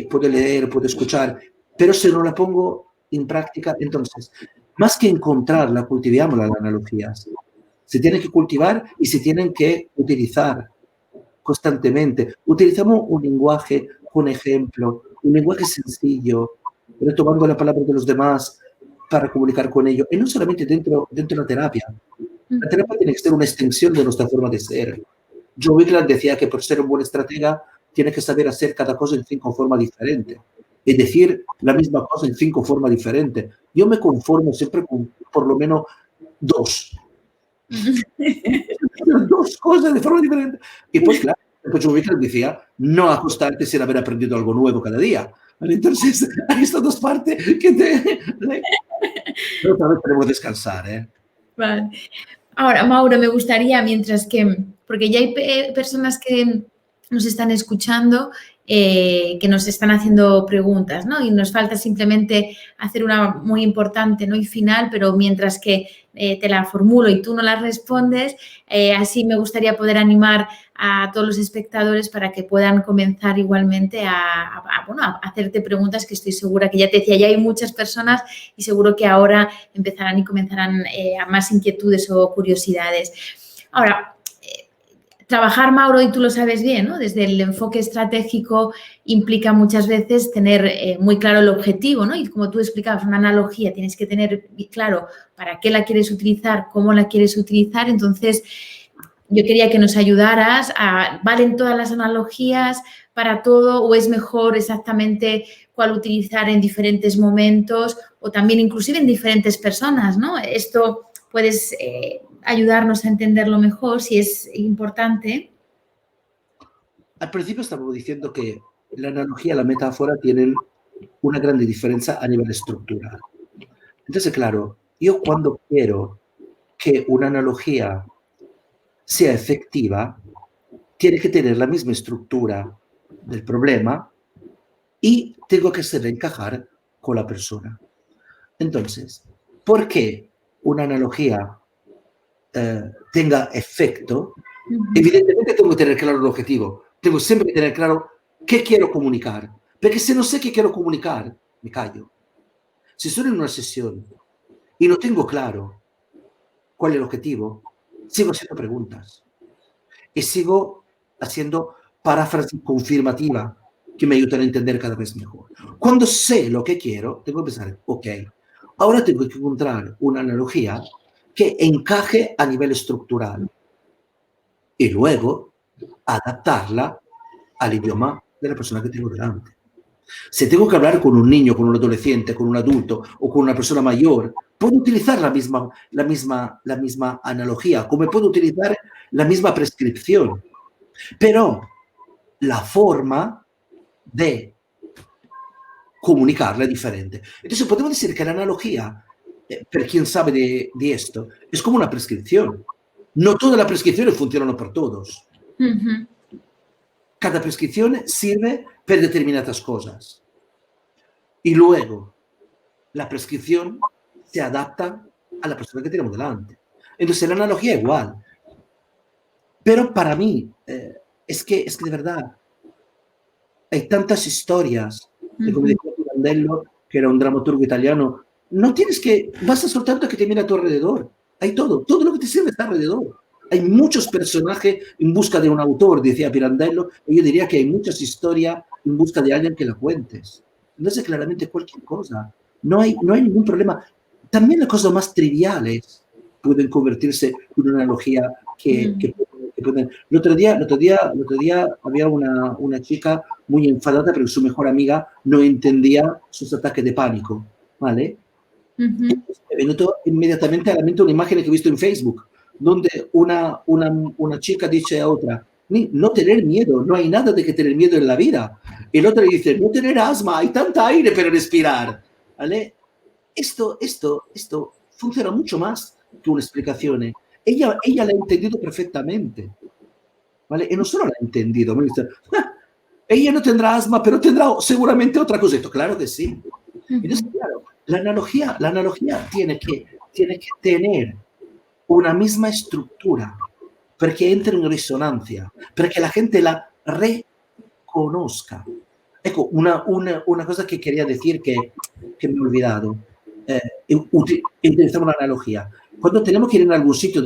puede leer, puede escuchar, pero si no la pongo en práctica, entonces, más que encontrarla, cultivamos las analogías. Se tienen que cultivar y se tienen que utilizar constantemente. Utilizamos un lenguaje con ejemplo, un lenguaje sencillo, retomando la palabra de los demás para comunicar con ellos. Y no solamente dentro de la terapia. La terapia tiene que ser una extensión de nuestra forma de ser. Joe Wicklund decía que por ser un buen estratega tiene que saber hacer cada cosa en 5 formas diferentes y decir la misma cosa en 5 formas diferentes. Yo me conformo siempre con por lo menos 2. 2 cosas de forma diferente. Y pues claro, Joe Wicklund decía no acostarte sin haber aprendido algo nuevo cada día. Entonces, hay estas 2 partes que pero tal vez tenemos que descansar, ¿eh? Vale. Ahora, Mauro, me gustaría, porque ya hay personas que nos están escuchando, que nos están haciendo preguntas, ¿no? Y nos falta simplemente hacer una muy importante, ¿no? Y final, pero mientras que te la formulo y tú no la respondes, así me gustaría poder animar a todos los espectadores para que puedan comenzar igualmente bueno, a hacerte preguntas, que estoy segura que ya te decía, ya hay muchas personas y seguro que ahora empezarán y comenzarán a más inquietudes o curiosidades. Ahora, trabajar, Mauro, y tú lo sabes bien, ¿no? Desde el enfoque estratégico implica muchas veces tener muy claro el objetivo, ¿no? Y como tú explicabas, una analogía, tienes que tener claro para qué la quieres utilizar, cómo la quieres utilizar. Entonces, yo quería que nos ayudaras ¿valen todas las analogías para todo o es mejor exactamente cuál utilizar en diferentes momentos o también inclusive en diferentes personas, ¿no? Esto puedes ayudarnos a entenderlo mejor si es importante. Al principio estamos diciendo que la analogía y la metáfora tienen una grande diferencia a nivel estructural. Entonces, claro, yo cuando quiero que una analogía sea efectiva, tiene que tener la misma estructura del problema y tengo que hacerla encajar con la persona. Entonces, ¿por qué una analogía tenga efecto? Evidentemente tengo que tener claro el objetivo. Tengo siempre que tener claro qué quiero comunicar. Porque si no sé qué quiero comunicar, me callo. Si soy en una sesión y no tengo claro cuál es el objetivo, sigo haciendo preguntas y sigo haciendo paráfrasis confirmativa que me ayudan a entender cada vez mejor. Cuando sé lo que quiero, tengo que pensar, ok, ahora tengo que encontrar una analogía que encaje a nivel estructural y luego adaptarla al idioma de la persona que tengo delante. Si tengo que hablar con un niño, con un adolescente, con un adulto o con una persona mayor, puedo utilizar la misma analogía, como puedo utilizar la misma prescripción, pero la forma de comunicarla è differente. Entonces podemos decir que la analogía, per quien sabe de esto, es como una prescripción. No todas las prescripciones funcionan para todos. Cada prescripción sirve per determinadas cosas. Y luego, la prescripción se adapta a la persona que tenemos delante. Entonces la analogía es igual. Pero para mí, es que de verdad, hay tantas historias, come decía Pirandello, que era un dramaturgo italiano, no tienes que, basta soltanto que te mira a tu alrededor. Hay todo lo que te sirve está alrededor. Hay muchos personajes en busca de un autor, decía Pirandello, y yo diría que hay muchas historias en busca de alguien que la cuentes. Entonces, claramente cualquier cosa. No hay ningún problema. También las cosas más triviales pueden convertirse en una analogía que pueden. El otro día había una chica muy enfadada porque su mejor amiga no entendía sus ataques de pánico, ¿vale? Me è venuto inmediatamente a la mente una imagen que he visto en Facebook, donde una chica dice a otra, no tener miedo, no hay nada de que tener miedo en la vida. Y el otro le dice, no tener asma, hay tanta aire para respirar, ¿vale? Esto funciona mucho más que una explicación. Ella la ha entendido perfectamente, ¿vale? Y no solo la ha entendido, me dice, ella no tendrá asma, pero tendrá seguramente otra cosita. Claro que sí. Entonces, claro, la analogía tiene que tener una misma estructura perché entra in risonanza, perché la gente la reconozca. Ecco, una cosa que quería decir que me he olvidado. Utilizar una analogía. Cuando tenemos que ir en algún sitio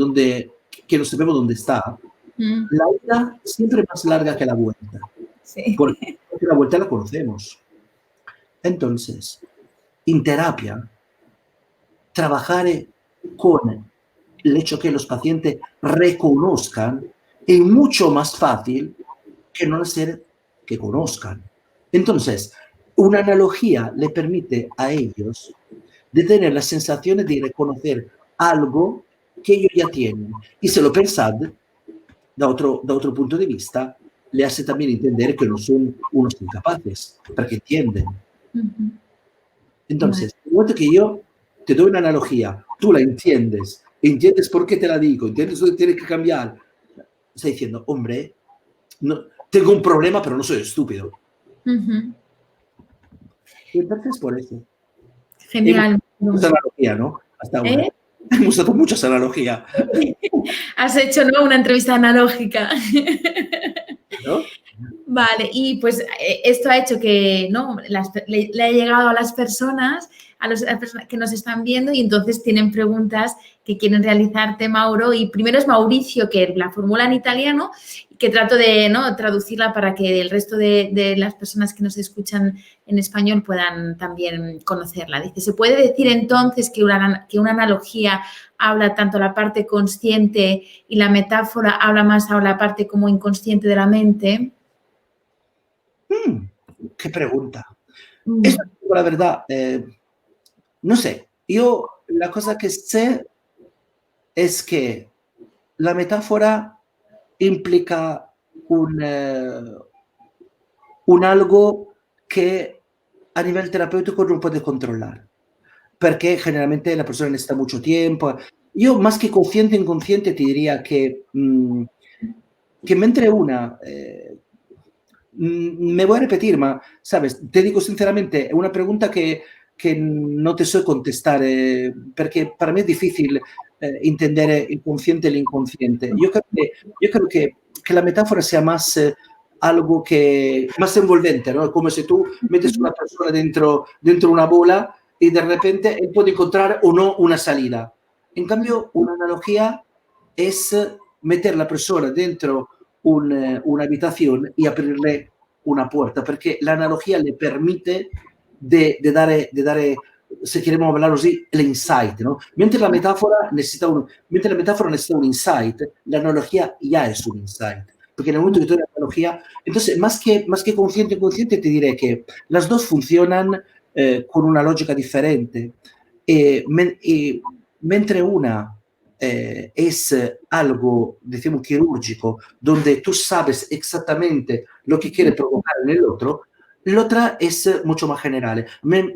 que no sabemos dónde está, la ida siempre es más larga que la vuelta. Sí. Porque la vuelta la conocemos. Entonces, en terapia, trabajar con el hecho que los pacientes reconozcan es mucho más fácil que no hacer que conozcan. Entonces, una analogía le permite a ellos de tener la sensación de reconocer algo que ellos ya tienen. Y se lo pensad, da otro punto de vista, le hace también entender que no son unos incapaces, porque entienden. Entonces, en el momento que yo te doy una analogía, tú la entiendes por qué te la digo, entiendes lo que tienes que cambiar, está diciendo, hombre, no, tengo un problema, pero no soy estúpido. Ujú. Y entonces, por eso. Hemos Genial. usado analogía, ¿no? Hasta ahora. ¿Eh? Hemos usado muchas analogías. Has hecho, ¿no?, una entrevista analógica. ¿No? Vale, y pues esto ha hecho que, ¿no?, le haya llegado a las personas que nos están viendo y entonces tienen preguntas que quieren realizarte, Mauro. Y primero es Mauricio, que la formula en italiano, que trato de, ¿no?, traducirla para que el resto de las personas que nos escuchan en español puedan también conocerla. Dice, ¿se puede decir entonces que una analogía habla tanto la parte consciente y la metáfora habla más a la parte como inconsciente de la mente? Qué pregunta. Eso, la verdad, no sé. Yo la cosa que sé es que la metáfora implica un algo che a nivel terapéutico non puede controlar, perché generalmente la persona necesita mucho tiempo. Yo, más que consciente e inconsciente, ti diría que mentre una, me voy a repetir, ma, sabes, te dico sinceramente, è una pregunta che non te so contestare, perché per me è difficile intendere il consciente e l'inconsciente. Yo creo que la metáfora sea más algo que más envolvente, ¿no? Como si tú metes una persona dentro una bola y de repente él puede encontrar o no una salida. En cambio, una analogía es meter la persona dentro una habitación y abrirle una puerta, perché l'analogia le permite de dare, se queremos hablar así, el insight, ¿no? Mentre la metáfora necesita un insight, la analogía ya es un insight. Porque en el momento que tú la analogía, entonces, más que consciente e inconsciente, te diré que las dos funcionan con una lógica differente. Mentre una es algo, decimos, quirúrgico, donde tú sabes exactamente lo que quiere provocar en el otro, l'otra es mucho más general.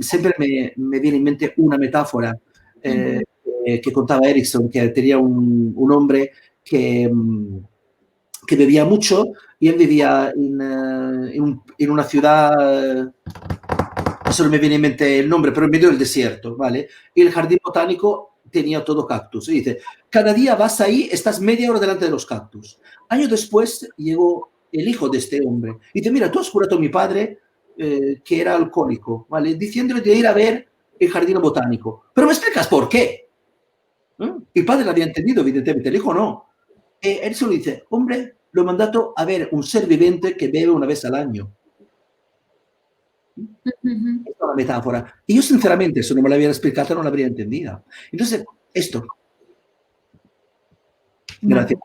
Siempre me viene en mente una metáfora que contaba Erickson, que tenía un hombre que bebía mucho y él vivía en una ciudad, solo me viene en mente el nombre, pero en medio del desierto, ¿vale? Y el jardín botánico tenía todo cactus. Y dice, cada día vas ahí, estás media hora delante de los cactus. Años después llegó el hijo de este hombre. Y dice, mira, tú has curado a mi padre, que era alcohólico, ¿vale? Diciéndole de ir a ver el jardín botánico. Pero me explicas por qué. El padre lo había entendido, evidentemente, el hijo no. Él solo dice, hombre, lo he mandado a ver un ser viviente que bebe una vez al año. Esta es la metáfora. Y yo, sinceramente, eso no me lo habían explicado, no lo habría entendido. Entonces, esto. Gracias.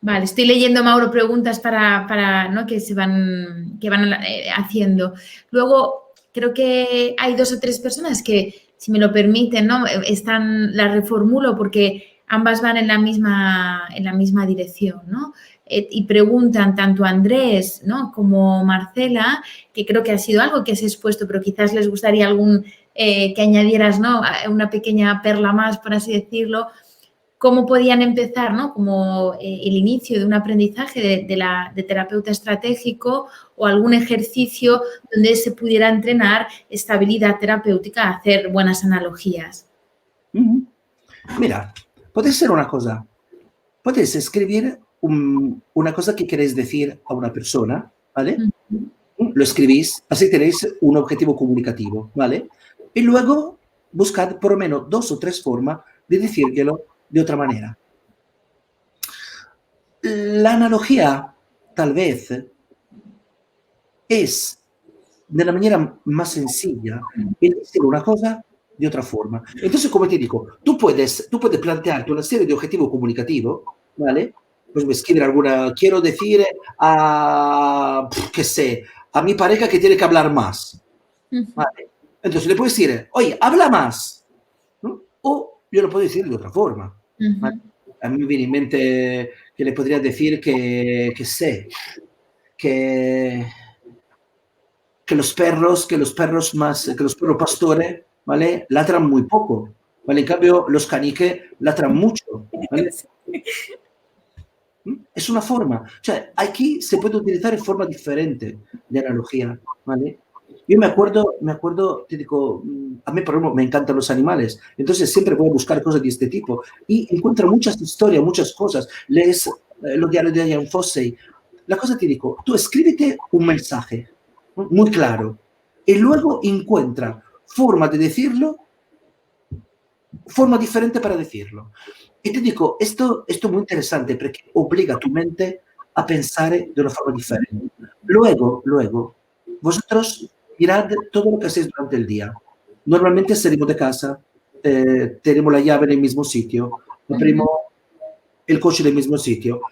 Vale, estoy leyendo, Mauro, preguntas para ¿no?, que van haciendo. Luego, creo que hay 2 o 3 personas que, si me lo permiten, ¿no?, las reformulo porque ambas van en la misma dirección, ¿no? Y preguntan tanto Andrés, ¿no?, como Marcela, que creo que ha sido algo que has expuesto, pero quizás les gustaría que añadieras, ¿no?, una pequeña perla más, por así decirlo. ¿Cómo podían empezar, ¿no?, como el inicio de un aprendizaje de terapeuta estratégico o algún ejercicio donde se pudiera entrenar esta habilidad terapéutica a hacer buenas analogías? Mira, puede ser una cosa. Puedes escribir una cosa que queréis decir a una persona, ¿vale? Lo escribís, así tenéis un objetivo comunicativo, ¿vale? Y luego buscad por lo menos 2 o 3 formas de decírtelo de otra manera. La analogía, tal vez, es de la manera más sencilla el decir una cosa de otra forma. Entonces, como te digo, tú puedes plantearte una serie de objetivos comunicativos, ¿vale? Pues escribir alguna, quiero decir qué sé, a mi pareja que tiene que hablar más, ¿vale? Entonces le puedes decir, oye, habla más, ¿no? O yo lo puedo decir de otra forma, ¿vale? A mí me viene en mente que le podría decir que sé, que los perros pastores, ¿vale? Ladran muy poco, ¿vale? En cambio, los caniques ladran mucho, ¿vale? Es una forma. Cioè, aquí se puede utilizar en forma diferente de analogía, ¿vale? Yo me acuerdo, te digo, a mí, por ejemplo, me encantan los animales, entonces siempre voy a buscar cosas de este tipo y encuentro muchas historias, muchas cosas. Lees los diarios de Ian Fossey. La cosa te digo, tú escríbete un mensaje, ¿no? Muy claro y luego encuentra forma de decirlo, forma diferente para decirlo. E ti dico, questo è molto interessante perché obbliga tu mente a pensare de una forma diferente. Luego, vosotros mirad todo lo que hacéis durante el día. Normalmente salimos de casa, tenemos la llave en el mismo sitio, abrimos el coche en el mismo sitio,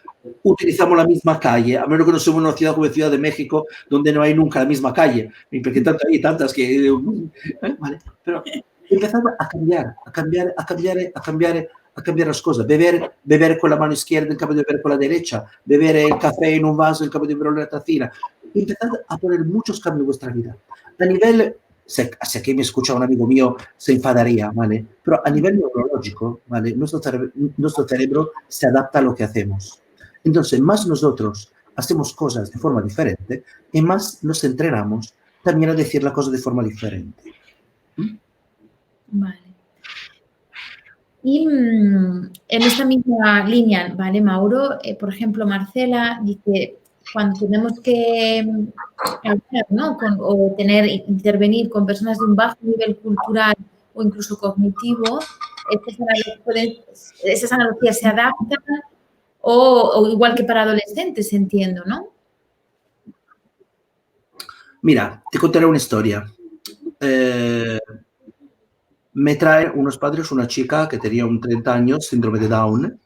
utilizamos la misma calle, a menos que no somos una ciudad como Ciudad de México, donde no hay nunca la misma calle, porque hay tantas que... Vale, pero empezad a cambiar, a cambiar las cosas. Beber con la mano izquierda en cambio de beber con la derecha, beber el café en un vaso en cambio de beberlo en la tacina. Empezad a poner muchos cambios en vuestra vida. A nivel, si aquí me escucha un amigo mío, se enfadaría, ¿vale? Pero a nivel neurológico, ¿vale? Nuestro cerebro se adapta a lo que hacemos. Entonces, más nosotros hacemos cosas de forma diferente y más nos entrenamos también a decir la cosa de forma diferente. Vale. Y en esta misma línea, ¿vale, Mauro? Por ejemplo, Marcela dice, cuando tenemos que hablar, ¿no? O intervenir con personas de un bajo nivel cultural o incluso cognitivo, esas analogías se adaptan o igual que para adolescentes, entiendo, ¿no? Mira, te contaré una historia. Me traen unos padres una chica que tenía un 30 años, síndrome de Down,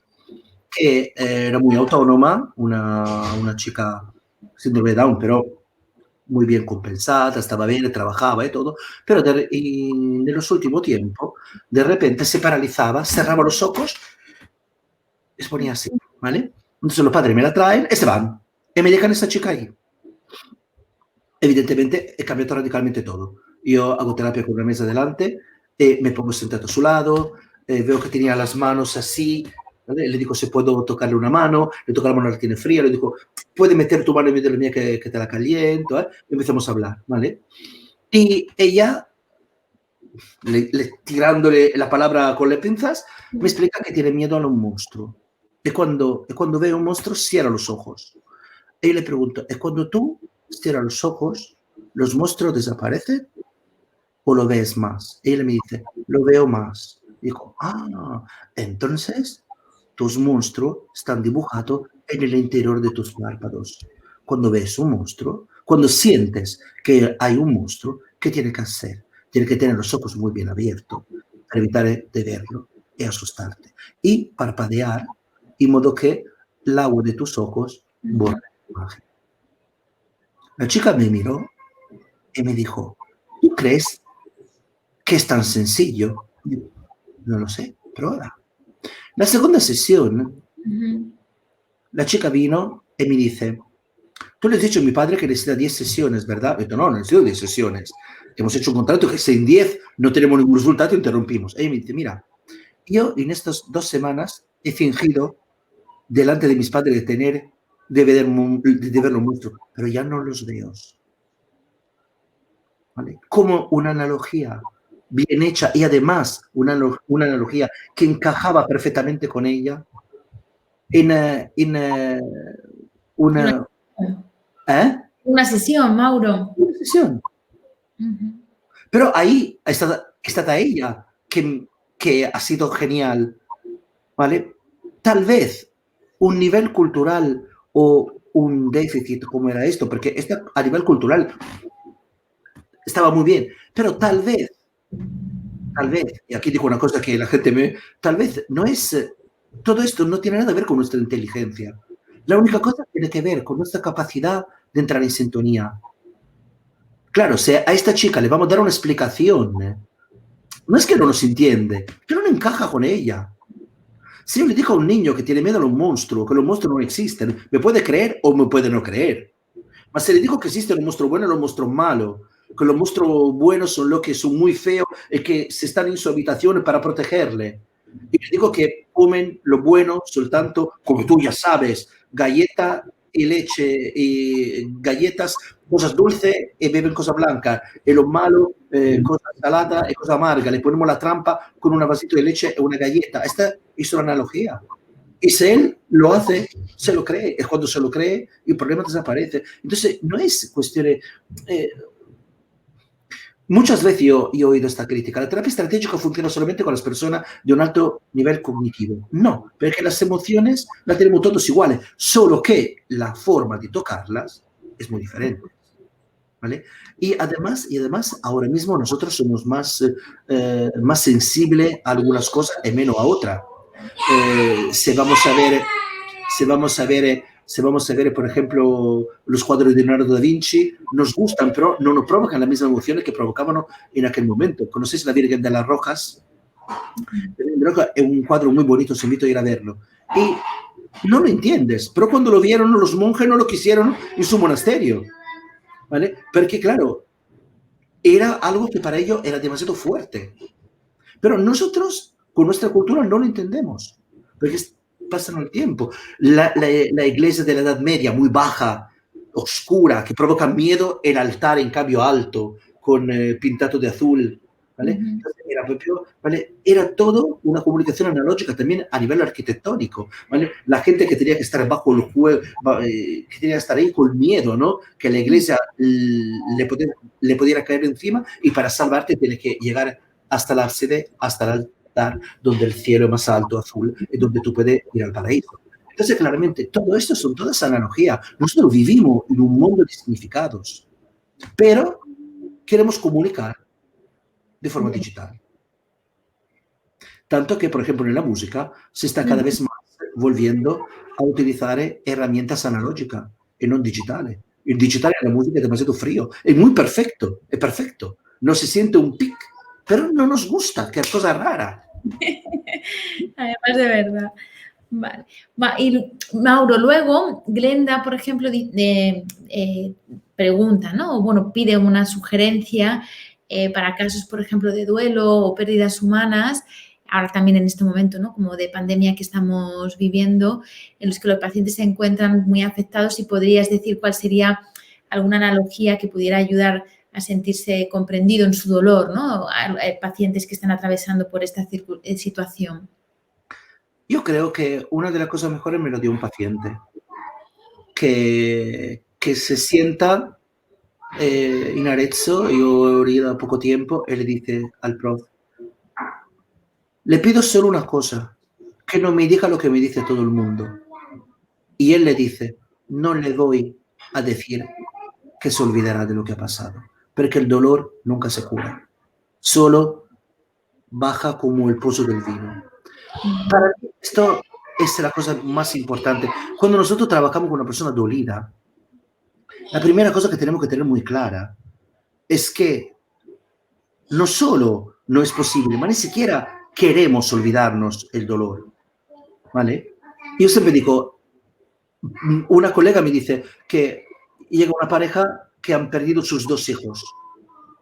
que era muy autónoma, una chica síndrome de Down, pero muy bien compensata, estaba bien, trabajaba y todo, pero en los últimos tiempos, de repente se paralizaba, cerraba los ojos y se ponía así, ¿vale? Entonces los padres me la traen y se van, y me dejan esa chica ahí. Evidentemente he cambiado radicalmente todo. Yo hago terapia con una mesa delante, me pongo sentado a su lado, veo que tenía las manos así, ¿vale? Le digo si puedo tocarle una mano, le toco la mano, la tiene fría, le digo, puede meter tu mano en medio de la mía que te la caliento, ¿eh? Y empezamos a hablar, ¿vale? Y ella, tirándole la palabra con las pinzas, me explica que tiene miedo a un monstruo. Y cuando ve un monstruo, cierra los ojos. Y yo le pregunto, ¿es cuando tú cierras los ojos, los monstruos desaparecen o lo ves más? Y ella me dice, lo veo más. Digo, entonces tus monstruos están dibujados en el interior de tus párpados. Cuando ves un monstruo, cuando sientes que hay un monstruo, ¿qué tiene que hacer? Tiene que tener los ojos muy bien abiertos para evitar de verlo y asustarte. Y parpadear, de modo que el agua de tus ojos borre la imagen. La chica me miró y me dijo, ¿tú crees que es tan sencillo? No lo sé, prueba. La segunda sesión, la chica vino y me dice, tú le has dicho a mi padre que necesita 10 sesiones, ¿verdad? Yo no necesito 10 sesiones. Hemos hecho un contrato que si en 10 no tenemos ningún resultado, interrumpimos. Ella me dice, mira, yo en estas 2 semanas he fingido delante de mis padres de ver los monstruos, pero ya no los veo. ¿Vale? Como una analogía bien hecha y además una analogía que encajaba perfectamente con ella una... Una sesión, Mauro. Una sesión. Pero ahí está ella, que ha sido genial, ¿vale? Tal vez un nivel cultural o un déficit como era esto, porque a nivel cultural estaba muy bien, pero tal vez, y aquí digo una cosa que la gente tal vez no es, todo esto no tiene nada que ver con nuestra inteligencia. La única cosa tiene que ver con nuestra capacidad de entrar en sintonía. Claro, si a esta chica le vamos a dar una explicación, no es que no nos entiende, que no encaja con ella. Si yo le digo a un niño que tiene miedo a un monstruo, que los monstruos no existen, me puede creer o me puede no creer. Mas si le digo que existe un monstruo bueno y un monstruo malo, que los monstruos buenos son los que son muy feos y que se están en su habitación para protegerle, Y te digo que comen lo bueno soltanto, como tú ya sabes, galleta y leche, y galletas, cosas dulces y beben cosa blanca. Y lo malo, cosa salada y cosa amarga. Le ponemos la trampa con un vasito de leche y una galleta. Esta es una analogía. Y si él lo hace, se lo cree. Es cuando se lo cree, el problema desaparece. Entonces, no es cuestión de... muchas veces yo he oído esta crítica. La terapia estratégica funciona solamente con las personas de un alto nivel cognitivo. No, porque las emociones las tenemos todos iguales, solo que la forma de tocarlas es muy diferente. ¿Vale? Y además, ahora mismo nosotros somos más sensibles a algunas cosas y menos a otras. Si vamos a ver, por ejemplo, los cuadros de Leonardo da Vinci, nos gustan, pero no nos provocan las mismas emociones que provocaban en aquel momento. ¿Conocéis La Virgen de las Rojas? Es un cuadro muy bonito, os invito a ir a verlo. Y no lo entiendes, pero cuando lo vieron los monjes no lo quisieron en su monasterio, ¿vale? Porque, claro, era algo que para ellos era demasiado fuerte. Pero nosotros, con nuestra cultura, no lo entendemos, porque pasan el tiempo. La iglesia de la Edad Media, muy baja, oscura, que provoca miedo, el altar, en cambio, alto, con pintado de azul, ¿vale? Entonces, era todo una comunicación analógica también a nivel arquitectónico, ¿vale? La gente que tenía que estar bajo el juego, que tenía que estar ahí con miedo, ¿no? Que la iglesia le pudiera caer encima, y para salvarte tiene que llegar hasta el ábside, hasta el altar, donde el cielo es más alto, azul, y donde tú puedes ir al paraíso. Entonces, claramente, todo esto son todas analogías. Nosotros vivimos en un mundo de significados, pero queremos comunicar de forma digital. Tanto que, por ejemplo, en la música se está cada vez más volviendo a utilizar herramientas analógicas y no digitales. El digital en la música es demasiado frío. Es muy perfecto, es perfecto. No se siente un pic, pero no nos gusta, que es cosa rara. Además, de verdad. Vale. Y Mauro, luego Glenda, por ejemplo, pregunta, ¿no? O bueno, pide una sugerencia para casos, por ejemplo, de duelo o pérdidas humanas, ahora también en este momento, ¿no? Como de pandemia que estamos viviendo, en los que los pacientes se encuentran muy afectados, y podrías decir cuál sería alguna analogía que pudiera ayudar a sentirse comprendido en su dolor, ¿no? Hay pacientes que están atravesando por esta situación. Yo creo que una de las cosas mejores me lo dio un paciente que se sienta en Arezzo. Yo he ido a poco tiempo, y le dice al prof: le pido solo una cosa, que no me diga lo que me dice todo el mundo. Y él le dice: no le voy a decir que se olvidará de lo que ha pasado, porque el dolor nunca se cura, solo baja como el pozo del vino. Para mí esto es la cosa más importante. Cuando nosotros trabajamos con una persona dolida, la primera cosa que tenemos que tener muy clara es que no solo no es posible, mas ni siquiera queremos olvidarnos el dolor, ¿vale? Yo siempre digo, una colega me dice que llega una pareja que han perdido sus 2 hijos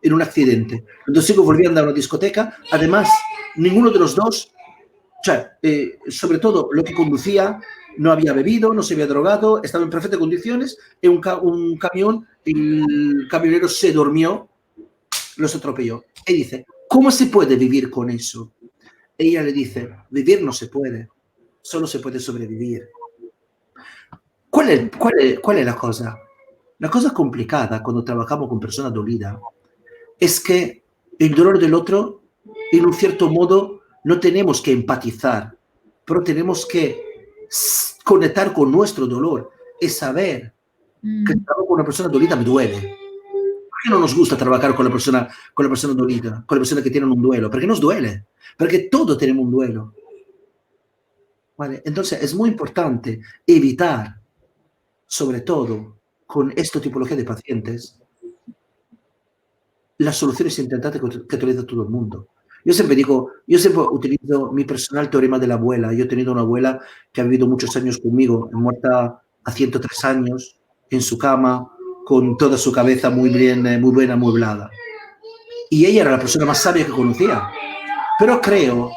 en un accidente. Los 2 hijos volvían a una discoteca, además, ninguno de los dos, sobre todo lo que conducía, no había bebido, no se había drogado, estaba en perfectas condiciones, y un camión, el camionero se durmió, los atropelló. Y dice: ¿cómo se puede vivir con eso? Ella le dice: vivir no se puede, solo se puede sobrevivir. ¿Cuál es la cosa? La cosa complicada cuando trabajamos con personas dolidas es que el dolor del otro, en un cierto modo, no tenemos que empatizar, pero tenemos que conectar con nuestro dolor y saber que trabajar con una persona dolida me duele. ¿Por qué no nos gusta trabajar con la persona dolida, con la persona que tiene un duelo? Porque nos duele, porque todos tenemos un duelo. ¿Vale? Entonces es muy importante evitar, sobre todo con esta tipología de pacientes, las soluciones intentadas que utiliza todo el mundo. Yo siempre utilizo mi personal teorema de la abuela. Yo he tenido una abuela que ha vivido muchos años conmigo, muerta a 103 años, en su cama, con toda su cabeza muy bien amueblada. Y ella era la persona más sabia que conocía. Pero creo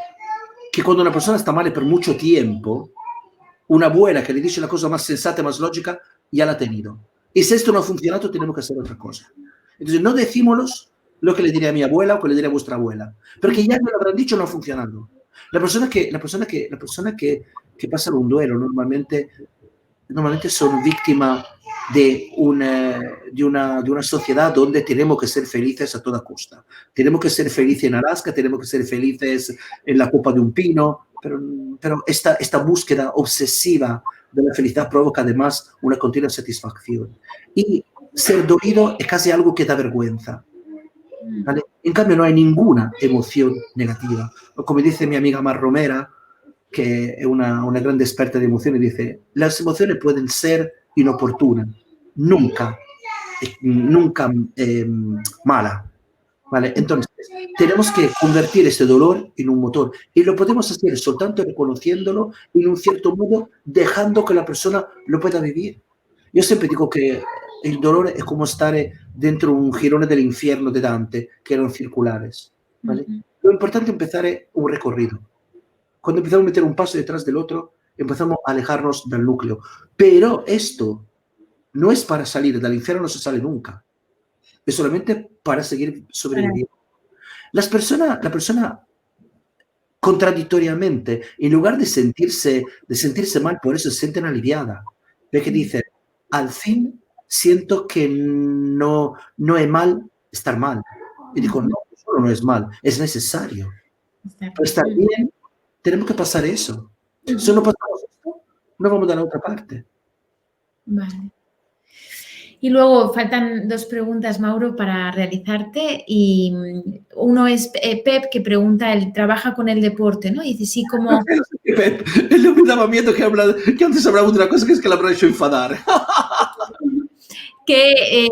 che quando una persona sta male per mucho tiempo, una buena que le dice la cosa más sensata y más lógica, ya la ha tenido. Y si esto no ha funcionado, tenemos que hacer otra cosa. Entonces, no decímoslos lo que le diré a mi abuela o que le diré a vuestra abuela, porque ya me lo habrán dicho, no ha funcionado. La persona que pasa un duelo normalmente son víctimas de una sociedad donde tenemos que ser felices a toda costa. Tenemos que ser felices en Alaska, tenemos que ser felices en la copa de un pino, pero esta búsqueda obsesiva de la felicidad provoca además una continua satisfacción. Y ser dolido es casi algo que da vergüenza. ¿Vale? En cambio, no hay ninguna emoción negativa. O como dice mi amiga Mar Romera, que es una grande experta de emociones, dice, las emociones pueden ser inoportunas, nunca mala. ¿Vale? Entonces, tenemos que convertir este dolor en un motor y lo podemos hacer soltanto reconociéndolo y en un cierto modo dejando que la persona lo pueda vivir. Yo siempre digo que el dolor es como estar dentro un girone del infierno de Dante, que eran circulares. ¿Vale? Lo importante es empezar un recorrido. Cuando empezamos a meter un paso detrás del otro, empezamos a alejarnos del núcleo. Pero esto no es para salir del infierno, no se sale nunca. Es solamente para seguir sobreviviendo. La persona contradictoriamente, en lugar de sentirse mal, por eso se sienten aliviada. Porque dice, al fin siento que no es mal estar mal. Y digo, no, solo no es mal, es necesario. Para estar bien, tenemos que pasar eso. Si no pasamos esto, no vamos a la otra parte. Vale. Y luego faltan dos preguntas, Mauro, para realizarte. Y uno es Pep, que pregunta, él trabaja con el deporte, ¿no? Y dice, sí, como... Pep, él me daba miedo que antes hablaba de una cosa que es que la habrá hecho enfadar. Que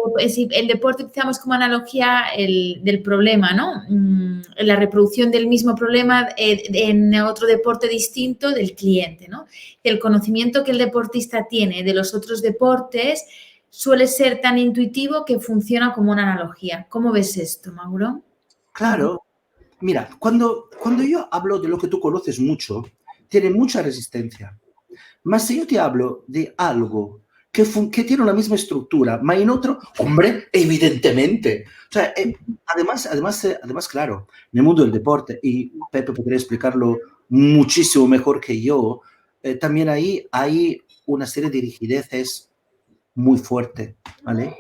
el deporte utilizamos como analogía del problema, ¿no? La reproducción del mismo problema en otro deporte distinto del cliente, ¿no? El conocimiento que el deportista tiene de los otros deportes suele ser tan intuitivo que funciona como una analogía. ¿Cómo ves esto, Mauro? Claro. Mira, cuando yo hablo de lo que tú conoces mucho, tiene mucha resistencia. Mas si yo te hablo de algo que tiene la misma estructura, ma en otro, hombre, evidentemente. O sea, además, claro, en el mundo del deporte, y Pepe podría explicarlo muchísimo mejor que yo, también ahí hay una serie de rigideces muy fuerte, ¿vale?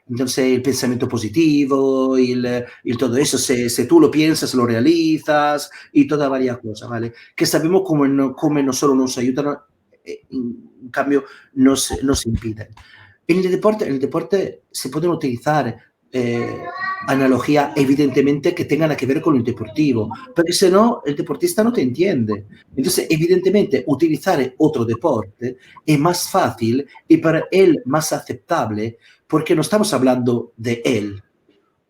Entonces, el pensamiento positivo y todo eso, si tú lo piensas, lo realizas y todas varias cosas, ¿vale? Que sabemos cómo no solo nos ayudan, en cambio nos impiden. En el deporte se pueden utilizar analogías evidentemente que tengan que ver con el deportivo, porque si no, el deportista no te entiende. Entonces, evidentemente, utilizar otro deporte es más fácil y para él más aceptable, porque no estamos hablando de él,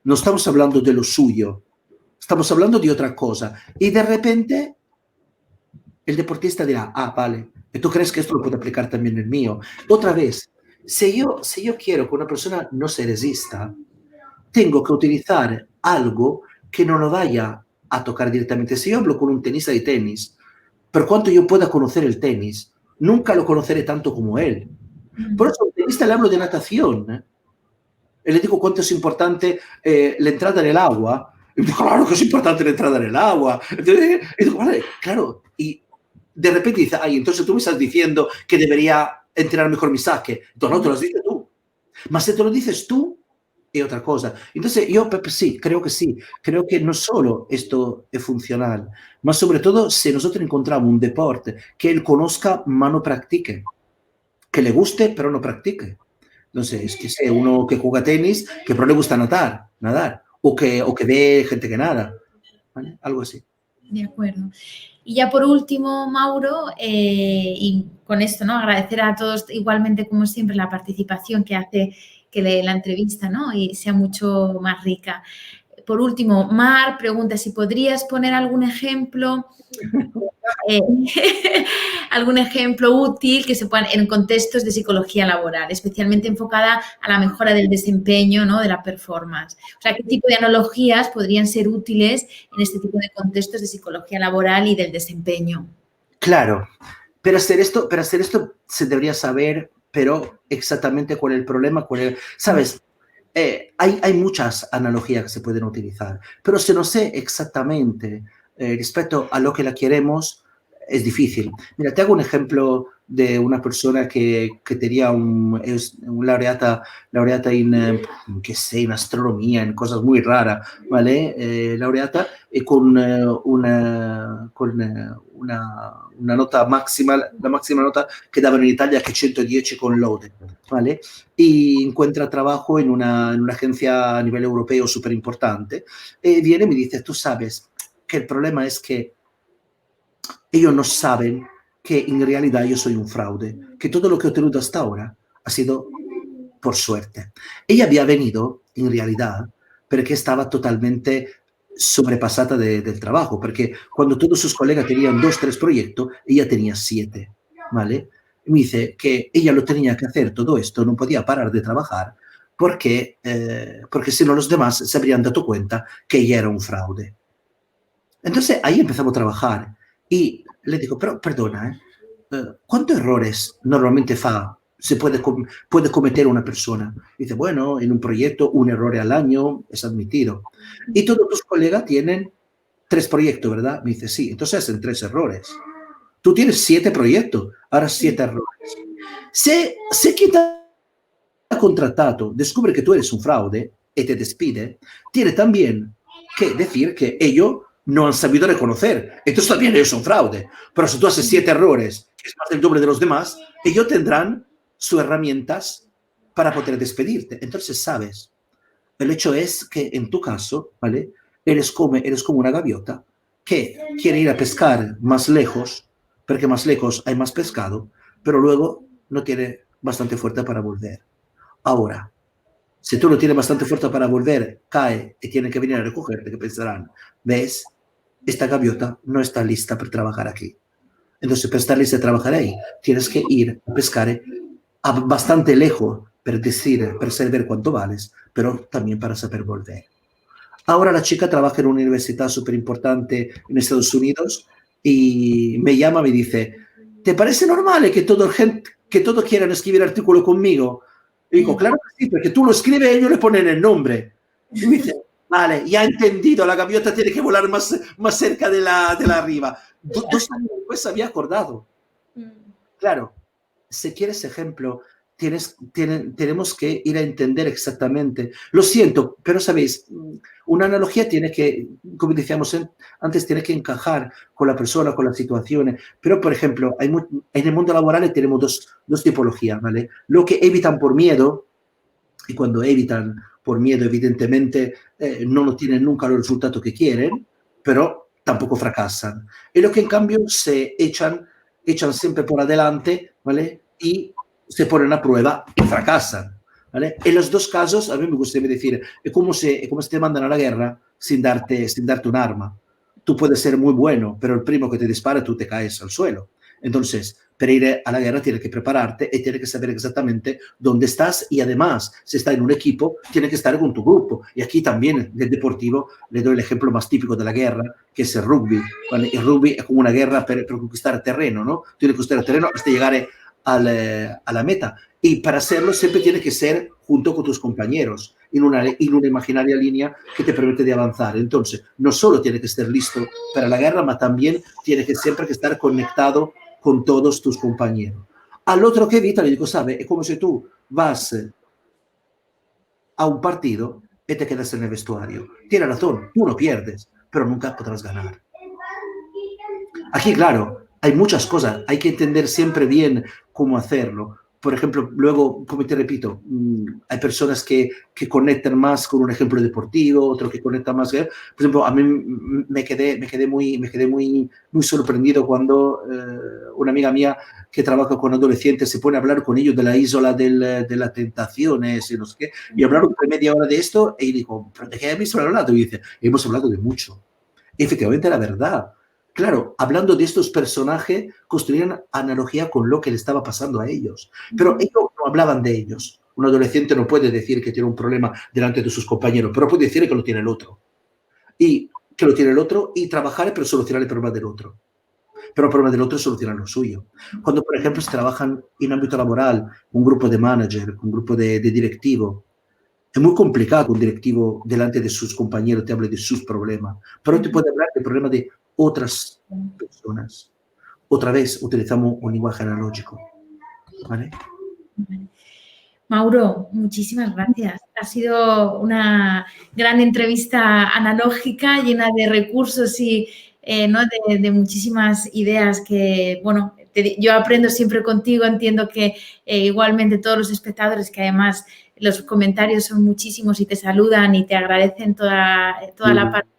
no estamos hablando de lo suyo, estamos hablando de otra cosa. Y de repente, el deportista dirá, ah, vale, ¿tú crees que esto lo puedo aplicar también en el mío? Otra vez, si yo quiero que una persona no se resista, tengo que utilizar algo que no lo vaya a tocar directamente. Si yo hablo con un tenista de tenis, por cuanto yo pueda conocer el tenis, nunca lo conoceré tanto como él. Por eso, al tenista le hablo de natación. Y le digo cuánto es importante la entrada en el agua. Y me dijo, claro que es importante la entrada en el agua. Entonces, y digo, vale, claro. Y de repente dice, ay, entonces tú me estás diciendo que debería entrenar mejor mi saque. Entonces no te lo dices tú. Mas si te lo dices tú, es otra cosa. Entonces yo, Pepe, sí. Creo que no solo esto es funcional, mas sobre todo si nosotros encontramos un deporte que él conozca, mas no practique. Que le guste, pero no practique. Entonces, es que sé, uno que juega tenis, que pero le gusta nadar, o que ve gente que nada, ¿vale? Algo así. De acuerdo. Y ya por último, Mauro, y con esto, ¿no? Agradecer a todos igualmente, como siempre, la participación que hace que la entrevista, ¿no? Y sea mucho más rica. por último, Mar pregunta si podrías poner algún ejemplo algún ejemplo útil que se puedan en contextos de psicología laboral, especialmente enfocada a la mejora del desempeño, ¿no? De la performance. O sea, ¿qué tipo de analogías podrían ser útiles en este tipo de contextos de psicología laboral y del desempeño? Claro, pero hacer esto se debería saber, pero exactamente cuál es el problema, ¿sabes? Hay muchas analogías que se pueden utilizar, pero si no sé exactamente respecto a lo que la queremos, es difícil. Mira, te hago un ejemplo de una persona que tenía un laureata que sé, en astronomía, en cosas muy raras, ¿vale? Laureata una nota máxima, la máxima nota que daban en Italia que 110 con lode, ¿vale? Y encuentra trabajo en una agencia a nivel europeo súper importante y viene y me dice, tú sabes que el problema es que ellos no saben que en realidad yo soy un fraude, que todo lo que he obtenido hasta ahora ha sido por suerte. Ella había venido, en realidad, porque estaba totalmente sobrepasada del trabajo, porque cuando todos sus colegas tenían 2, 3 proyectos, ella tenía 7, ¿vale? Y me dice que ella lo tenía que hacer todo esto, no podía parar de trabajar, porque si no los demás se habrían dado cuenta que ella era un fraude. Entonces ahí empezamos a trabajar y le digo, pero perdona, ¿cuántos errores normalmente puede cometer una persona? Dice, bueno, en un proyecto un error al año es admitido. Y todos tus colegas tienen 3 proyectos, ¿verdad? Me dice, sí, entonces hacen 3 errores. Tú tienes 7 proyectos, ahora 7 errores. Si quien te ha contratado descubre que tú eres un fraude y te despide, tiene también que decir que ellos no han sabido reconocer. Entonces también ellos son fraude. Pero si tú haces 7 errores, que es más del doble de los demás, ellos tendrán sus herramientas para poder despedirte. Entonces sabes, el hecho es que en tu caso, ¿vale? Eres como una gaviota que quiere ir a pescar más lejos, porque más lejos hay más pescado, pero luego no tiene bastante fuerza para volver. Ahora, si tú no tienes bastante fuerza para volver, cae y tiene que venir a recogerte, que pensarán, ves, esta gaviota no está lista para trabajar aquí. Entonces, para estar lista para trabajar ahí, tienes que ir a pescar bastante lejos para saber cuánto vales, pero también para saber volver. Ahora la chica trabaja en una universidad súper importante en Estados Unidos y me llama y me dice, ¿te parece normal que todos quieran escribir artículo conmigo? Y digo, claro que sí, porque tú lo escribes y ellos le ponen el nombre. Y me dice, vale, ya he entendido, la gaviota tiene que volar más cerca de la arriba. 2 años después había acordado. Claro, si quieres ejemplo, tenemos que ir a entender exactamente. Lo siento, pero sabéis, una analogía tiene que, como decíamos antes, tiene que encajar con la persona, con las situaciones. Pero, por ejemplo, en el mundo laboral tenemos dos tipologías, ¿vale? Lo que evitan por miedo, y cuando evitan por miedo, evidentemente, no tienen nunca los resultados que quieren, pero tampoco fracasan. Y lo que en cambio se echan siempre por adelante, ¿vale? Y se ponen a prueba y fracasan, ¿vale? En los 2 casos, a mí me gustaría decir, es como si te mandan a la guerra sin darte un arma. Tú puedes ser muy bueno, pero el primo que te dispara, tú te caes al suelo. Entonces, para ir a la guerra tienes que prepararte y tienes que saber exactamente dónde estás y además, si estás en un equipo, tienes que estar con tu grupo. Y aquí también, del deportivo, le doy el ejemplo más típico de la guerra, que es el rugby. ¿Vale? El rugby es como una guerra per conquistar terreno, ¿no? Tienes que conquistar el terreno hasta llegar a la meta. Y para hacerlo siempre tienes que ser junto con tus compañeros, en una imaginaria línea que te permite de avanzar. Entonces, no solo tienes que estar listo para la guerra, pero también tienes que siempre estar conectado con todos tus compañeros. Al otro que evita le digo, ¿sabes? Es como si tú vas a un partido y te quedas en el vestuario. Tienes razón, tú no pierdes, pero nunca podrás ganar. Aquí, claro, hay muchas cosas, hay que entender siempre bien cómo hacerlo, por ejemplo, luego, como te repito, hay personas que conectan más con un ejemplo deportivo, otro que conecta más. Por ejemplo, a mí me quedé muy sorprendido cuando una amiga mía que trabaja con adolescentes se pone a hablar con ellos de la isla de las tentaciones y no sé qué, y hablaron por media hora de esto, y digo, ¿pero de qué habéis hablado? Y dice, hemos hablado de mucho. Y efectivamente, la verdad. Claro, hablando de estos personajes, construían analogía con lo que le estaba pasando a ellos. Pero ellos no hablaban de ellos. Un adolescente no puede decir que tiene un problema delante de sus compañeros, pero puede decir que lo tiene el otro. Y que lo tiene el otro y trabajar para solucionar el problema del otro. Pero el problema del otro es solucionar lo suyo. Cuando, por ejemplo, se trabajan en ámbito laboral, un grupo de manager, un grupo de directivo, es muy complicado un directivo delante de sus compañeros te hable de sus problemas, pero te puede hablar del problema de otras personas. Otra vez utilizamos un lenguaje analógico. ¿Vale? Mauro, muchísimas gracias. Ha sido una gran entrevista analógica, llena de recursos y ¿no? de muchísimas ideas que, bueno, yo aprendo siempre contigo, entiendo que igualmente todos los espectadores, que además los comentarios son muchísimos y te saludan y te agradecen toda la parte,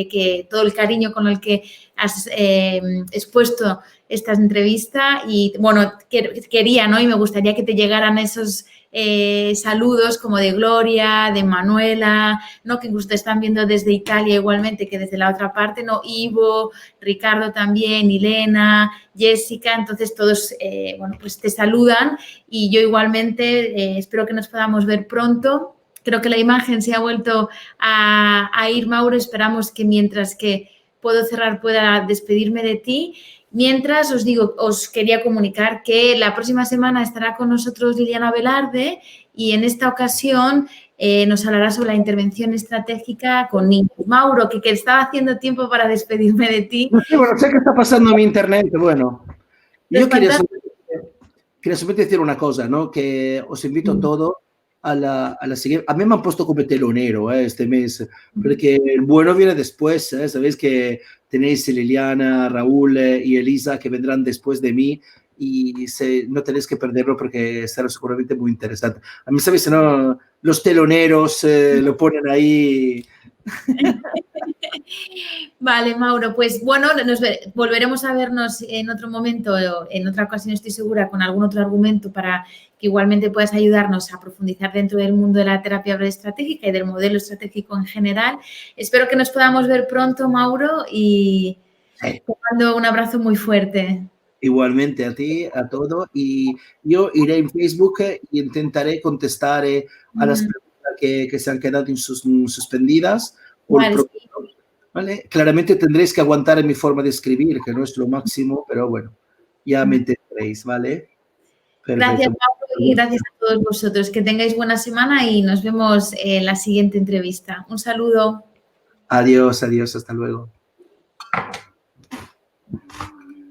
que todo el cariño con el que has expuesto esta entrevista y, bueno, quería, ¿no? Y me gustaría que te llegaran esos saludos como de Gloria, de Manuela, ¿no? Que incluso te están viendo desde Italia igualmente que desde la otra parte, ¿no? Ivo, Ricardo también, Elena, Jessica, entonces todos, bueno, pues te saludan y yo igualmente espero que nos podamos ver pronto. Creo que la imagen se ha vuelto a ir, Mauro, esperamos que mientras que puedo cerrar pueda despedirme de ti. Mientras os digo, os quería comunicar que la próxima semana estará con nosotros Liliana Velarde y en esta ocasión nos hablará sobre la intervención estratégica con niños. Mauro, que estaba haciendo tiempo para despedirme de ti. Sí, bueno, sé qué está pasando en mi internet. Bueno, yo quería solamente decir una cosa, ¿no? Que os invito a todos a la siguiente. A mí me han puesto como telonero este mes, porque el bueno viene después. Sabéis que tenéis Liliana, Raúl y Elisa que vendrán después de mí y no tenéis que perderlo porque será seguramente muy interesante. A mí, ¿sabéis? ¿No? Los teloneros lo ponen ahí. Vale, Mauro, pues bueno, volveremos a vernos en otro momento, en otra ocasión estoy segura, con algún otro argumento para que igualmente puedas ayudarnos a profundizar dentro del mundo de la terapia breve estratégica y del modelo estratégico en general. Espero que nos podamos ver pronto, Mauro, y te mando un abrazo muy fuerte. Igualmente a ti, a todo, y yo iré en Facebook e intentaré contestar a las preguntas que se han quedado suspendidas. Vale, sí. ¿Vale? Claramente tendréis que aguantar en mi forma de escribir, que no es lo máximo, pero bueno, ya me entenderéis, ¿vale? Perfecto. Gracias, Pablo, y gracias a todos vosotros. Que tengáis buena semana y nos vemos en la siguiente entrevista. Un saludo. Adiós, adiós, hasta luego.